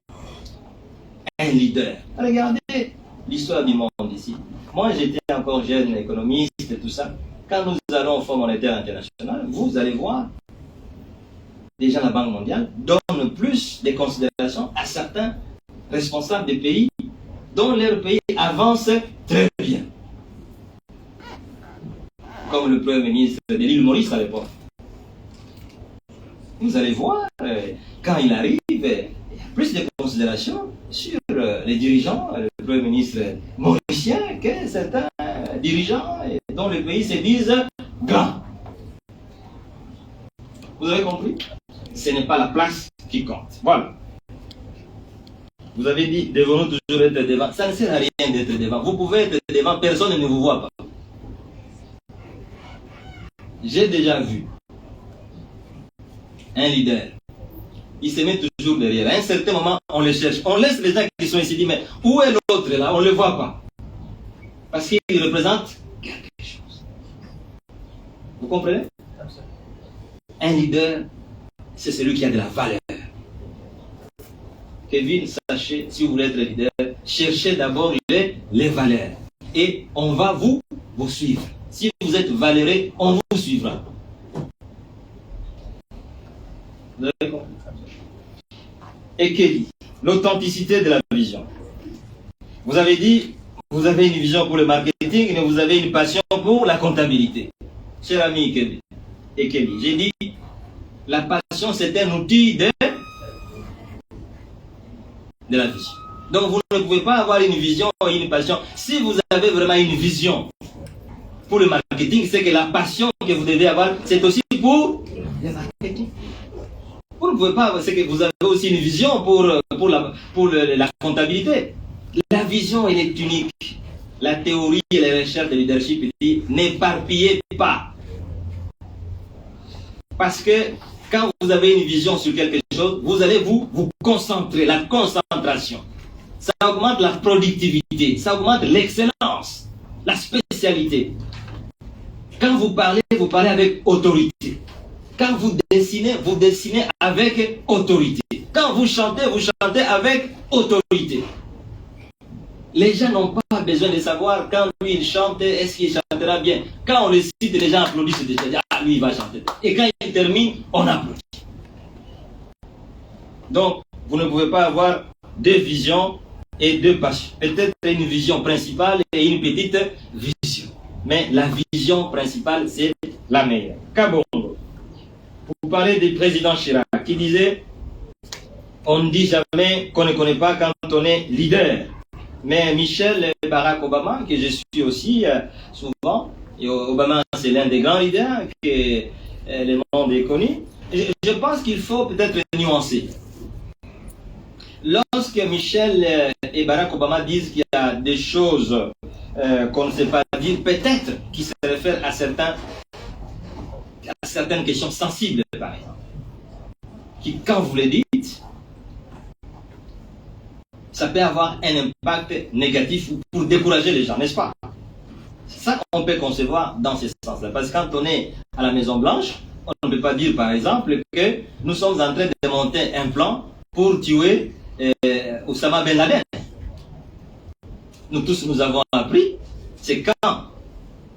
[SPEAKER 10] un leader. Regardez l'histoire du monde ici. Moi, j'étais encore jeune économiste et tout ça. Quand nous allons au Fonds monétaire international, vous allez voir, déjà la Banque mondiale donne plus de considération à certains responsables des pays dont leur pays avance très bien. Comme le Premier ministre de l'île Maurice à l'époque. Vous allez voir, quand il arrive, il y a plus de considération sur les dirigeants, le Premier ministre mauricien, que certains dirigeants dont les pays se disent grands. Vous avez compris? Ce n'est pas la place qui compte. Voilà. Vous avez dit, devons-nous toujours être devant? Ça ne sert à rien d'être devant. Vous pouvez être devant, personne ne vous voit pas. J'ai déjà vu un leader. Il se met toujours derrière. À un certain moment, on le cherche. On laisse les gens qui sont ici dire, mais où est l'autre là? On ne le voit pas. Parce qu'il représente quelque chose. Vous comprenez? Un leader, c'est celui qui a de la valeur. Kevin, sachez, si vous voulez être leader, cherchez d'abord les valeurs. Et on va vous suivre. Si vous êtes valeureux, on vous suivra. Vous avez compris? Et Kelly, l'authenticité de la vision. Vous avez dit, vous avez une vision pour le marketing, mais vous avez une passion pour la comptabilité. Cher ami Kelly et Kelly, j'ai dit, la passion c'est un outil de la vision. Donc vous ne pouvez pas avoir une vision et une passion. Si vous avez vraiment une vision pour le marketing, c'est que la passion que vous devez avoir, c'est aussi pour le marketing. Vous ne pouvez pas, c'est que vous avez aussi une vision pour la comptabilité. La vision, elle est unique. La théorie et les recherches de leadership dit, n'éparpillez pas. Parce que quand vous avez une vision sur quelque chose, vous allez vous concentrer, la concentration. Ça augmente la productivité, ça augmente l'excellence, la spécialité. Quand vous parlez avec autorité. Quand vous dessinez avec autorité. Quand vous chantez avec autorité. Les gens n'ont pas besoin de savoir quand lui il chante, est-ce qu'il chantera bien. Quand on le cite, les gens applaudissent déjà. Ah, lui il va chanter. Et quand il termine, on applaudit. Donc, vous ne pouvez pas avoir deux visions et deux passions. Peut-être une vision principale et une petite vision. Mais la vision principale, c'est la meilleure. Kabongo. Vous parlez du président Chirac qui disait on ne dit jamais qu'on ne connaît pas quand on est leader. Mais Michel et Barack Obama, que je suis aussi souvent, et Obama c'est l'un des grands leaders que le monde est connu, je pense qu'il faut peut-être nuancer. Lorsque Michel et Barack Obama disent qu'il y a des choses qu'on ne sait pas dire, peut-être qui se réfèrent à certaines questions sensibles, par exemple, qui, quand vous les dites, ça peut avoir un impact négatif pour décourager les gens, n'est-ce pas? Ça, on peut concevoir dans ce sens-là. Parce que quand on est à la Maison-Blanche, on ne peut pas dire, par exemple, que nous sommes en train de monter un plan pour tuer Oussama Ben Laden. Nous tous, nous avons appris, c'est quand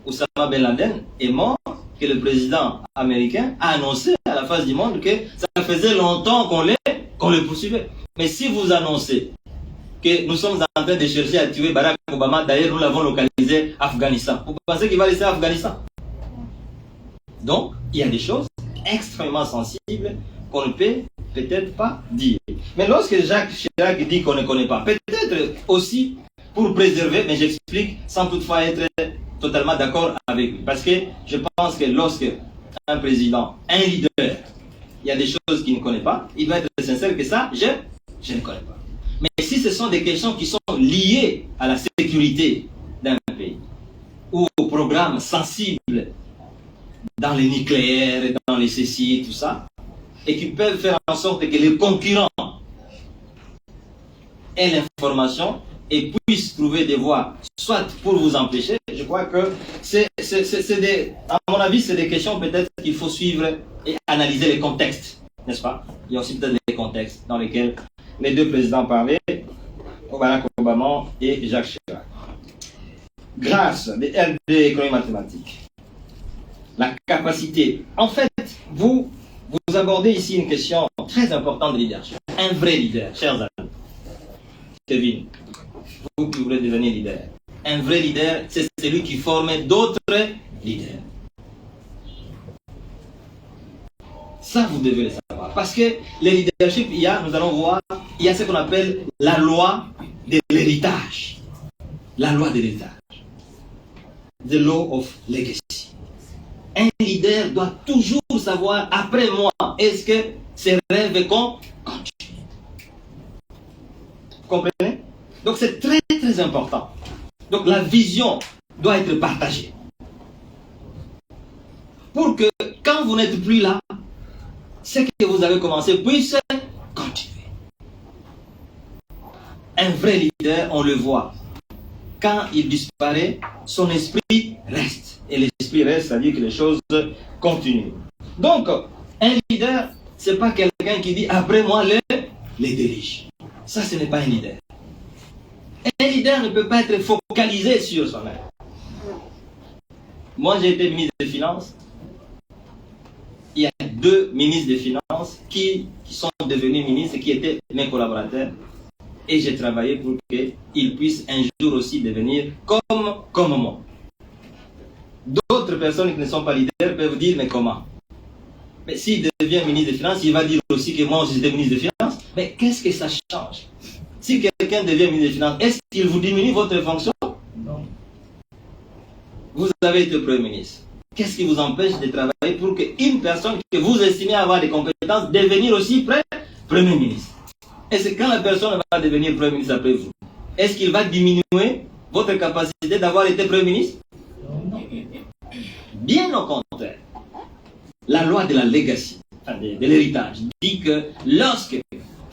[SPEAKER 10] Oussama Ben Laden est mort, que le président américain a annoncé à la face du monde que ça faisait longtemps qu'on le poursuivait. Mais si vous annoncez que nous sommes en train de chercher à tuer Barack Obama, d'ailleurs nous l'avons localisé à Afghanistan, vous pensez qu'il va laisser Afghanistan? Donc, il y a des choses extrêmement sensibles qu'on ne peut peut-être pas dire. Mais lorsque Jacques Chirac dit qu'on ne connaît pas, peut-être aussi pour préserver, mais j'explique sans toutefois être totalement d'accord avec lui. Parce que je pense que lorsque un président, un leader, il y a des choses qu'il ne connaît pas, il va être sincère que ça, je ne connais pas. Mais si ce sont des questions qui sont liées à la sécurité d'un pays, ou au programme sensible dans les nucléaires, dans les CCI, tout ça, et qui peuvent faire en sorte que les concurrents aient l'information et puissent trouver des voies, soit pour vous empêcher, je crois que à mon avis, c'est des questions peut-être qu'il faut suivre et analyser les contextes, n'est-ce pas? Il y a aussi peut-être les contextes dans lesquels les deux présidents parlaient. Barack Obama et Jacques Chirac. Grâce des RD économie mathématique, la capacité. En fait, vous abordez ici une question très importante de leadership. Un vrai leader, chers amis. Kevin, vous qui voulez devenir leader. Un vrai leader, c'est celui qui forme d'autres leaders. Ça, vous devez le savoir. Parce que le leadership, nous allons voir, il y a ce qu'on appelle la loi de l'héritage. La loi de l'héritage. The law of legacy. Un leader doit toujours savoir, après moi, est-ce que ces rêves continuent. Vous comprenez? Donc c'est très très important. Donc la vision doit être partagée. Pour que quand vous n'êtes plus là, ce que vous avez commencé puisse continuer. Un vrai leader, on le voit. Quand il disparaît, son esprit reste. Et l'esprit reste, c'est-à-dire que les choses continuent. Donc, un leader, ce n'est pas quelqu'un qui dit après moi les dirige. Ça, ce n'est pas un leader. Un leader ne peut pas être focalisé sur soi-même. Moi, j'ai été ministre des Finances. Il y a 2 ministres des Finances qui sont devenus ministres et qui étaient mes collaborateurs. Et j'ai travaillé pour qu'ils puissent un jour aussi devenir comme moi. D'autres personnes qui ne sont pas leaders peuvent dire, mais comment? Mais s'il devient ministre des Finances, il va dire aussi que moi, j'étais ministre des Finances. Mais qu'est-ce que ça change? Si quelqu'un devient ministre des Finances, est-ce qu'il vous diminue votre fonction? Non. Vous avez été Premier ministre. Qu'est-ce qui vous empêche de travailler pour qu'une personne que vous estimez avoir des compétences devenir aussi Premier ministre? Est-ce que quand la personne va devenir Premier ministre après vous, est-ce qu'il va diminuer votre capacité d'avoir été Premier ministre? Non. Bien au contraire. La loi de la legacy, de l'héritage, dit que lorsque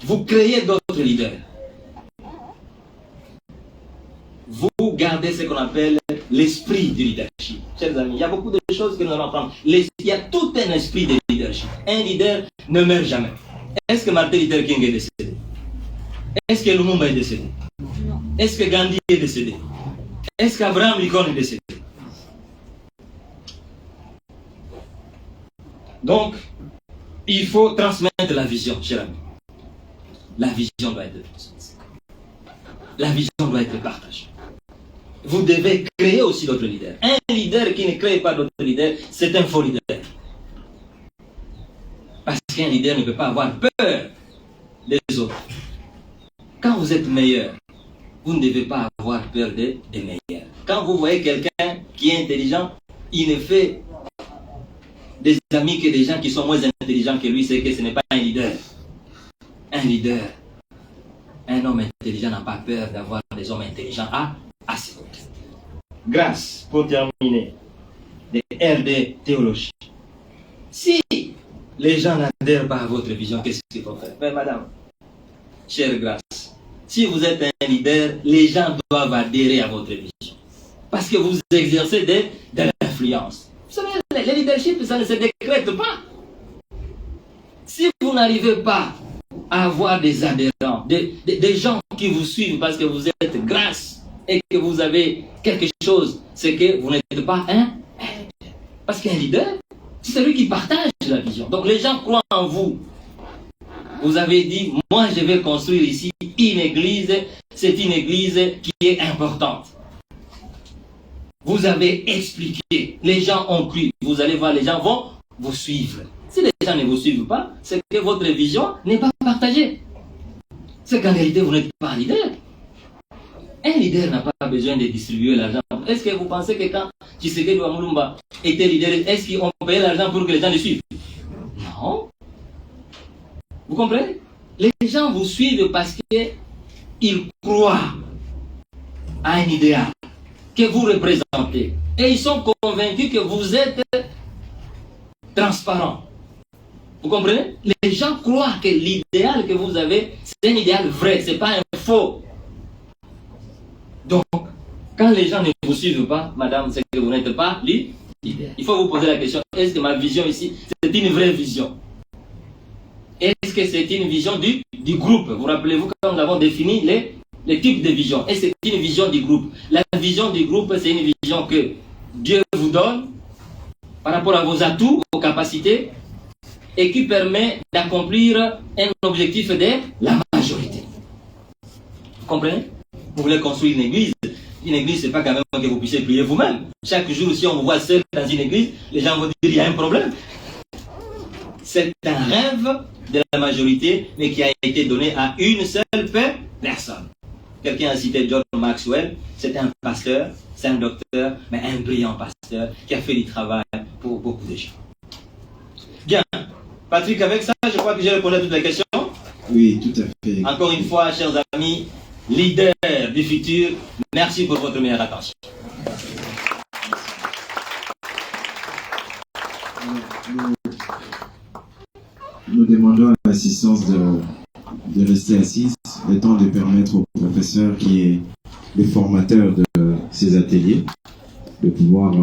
[SPEAKER 10] vous créez d'autres leaders, vous gardez ce qu'on appelle l'esprit du leadership. Chers amis, il y a beaucoup de choses que nous allons apprendre. Il y a tout un esprit de leadership. Un leader ne meurt jamais. Est-ce que Martin Luther King est décédé? Est-ce que Lumumba est décédé? Non. Est-ce que Gandhi est décédé? Est-ce qu'Abraham Lincoln est décédé? Donc, il faut transmettre la vision, cher ami. La vision doit être transmise. La vision doit être partagée. Vous devez créer aussi d'autres leaders. Un leader qui ne crée pas d'autres leaders, c'est un faux leader. Parce qu'un leader ne peut pas avoir peur des autres. Quand vous êtes meilleur, vous ne devez pas avoir peur des meilleurs. Quand vous voyez quelqu'un qui est intelligent, il ne fait des amis que des gens qui sont moins intelligents que lui, c'est que ce n'est pas un leader. Un leader, un homme intelligent n'a pas peur d'avoir des hommes intelligents à ses côtés. Grâce, pour terminer, des RD théologie. Si les gens n'adhèrent pas à votre vision, qu'est-ce qu'il faut faire? Ben, madame, chère Grâce, si vous êtes un leader, les gens doivent adhérer à votre vision. Parce que vous exercez de l'influence. Vous savez, le leadership, ça ne se décrète pas. Si vous n'arrivez pas à avoir des adhérents, des gens qui vous suivent parce que vous êtes Grâce et que vous avez quelque chose, c'est que vous n'êtes pas un leader. Parce qu'un leader, c'est celui qui partage la vision. Donc les gens croient en vous. Vous avez dit, moi je vais construire ici une église, c'est une église qui est importante. Vous avez expliqué, les gens ont cru, vous allez voir, les gens vont vous suivre. Si les gens ne vous suivent pas, c'est que votre vision n'est pas partagée. C'est qu'en réalité, vous n'êtes pas un leader. Un leader n'a pas besoin de distribuer l'argent. Est-ce que vous pensez que quand Tshisekedi ou Mulumba était leader, est-ce qu'ils ont payé l'argent pour que les gens le suivent? Non. Vous comprenez? Les gens vous suivent parce qu'ils croient à un idéal que vous représentez. Et ils sont convaincus que vous êtes transparent. Vous comprenez? Les gens croient que l'idéal que vous avez, c'est un idéal vrai, ce n'est pas un faux. Donc, quand les gens ne vous suivent pas, madame, c'est que vous n'êtes pas leader. Il faut vous poser la question, est-ce que ma vision ici, c'est une vraie vision? Est-ce que c'est une vision du groupe? Vous rappelez-vous quand nous avons défini les types de visions. Et c'est une vision du groupe. La vision du groupe, c'est une vision que Dieu vous donne par rapport à vos atouts, vos capacités, et qui permet d'accomplir un objectif de la majorité. Vous comprenez? Vous voulez construire une église. Une église, ce n'est pas quand même que vous puissiez prier vous-même. Chaque jour, si on vous voit seul dans une église, les gens vont dire qu'il y a un problème. C'est un rêve de la majorité, mais qui a été donné à une seule personne. Quelqu'un a cité John Maxwell. C'est un pasteur, c'est un docteur, mais un brillant pasteur qui a fait du travail pour beaucoup de gens. Bien. Patrick, avec ça, je crois que j'ai répondu à toutes les questions.
[SPEAKER 1] Oui, tout à fait.
[SPEAKER 10] Encore une fois, chers amis, leaders du futur, merci pour votre meilleure attention.
[SPEAKER 1] Nous demandons à l'assistance de rester assise, le temps de permettre au professeur qui est le formateur de ces ateliers de pouvoir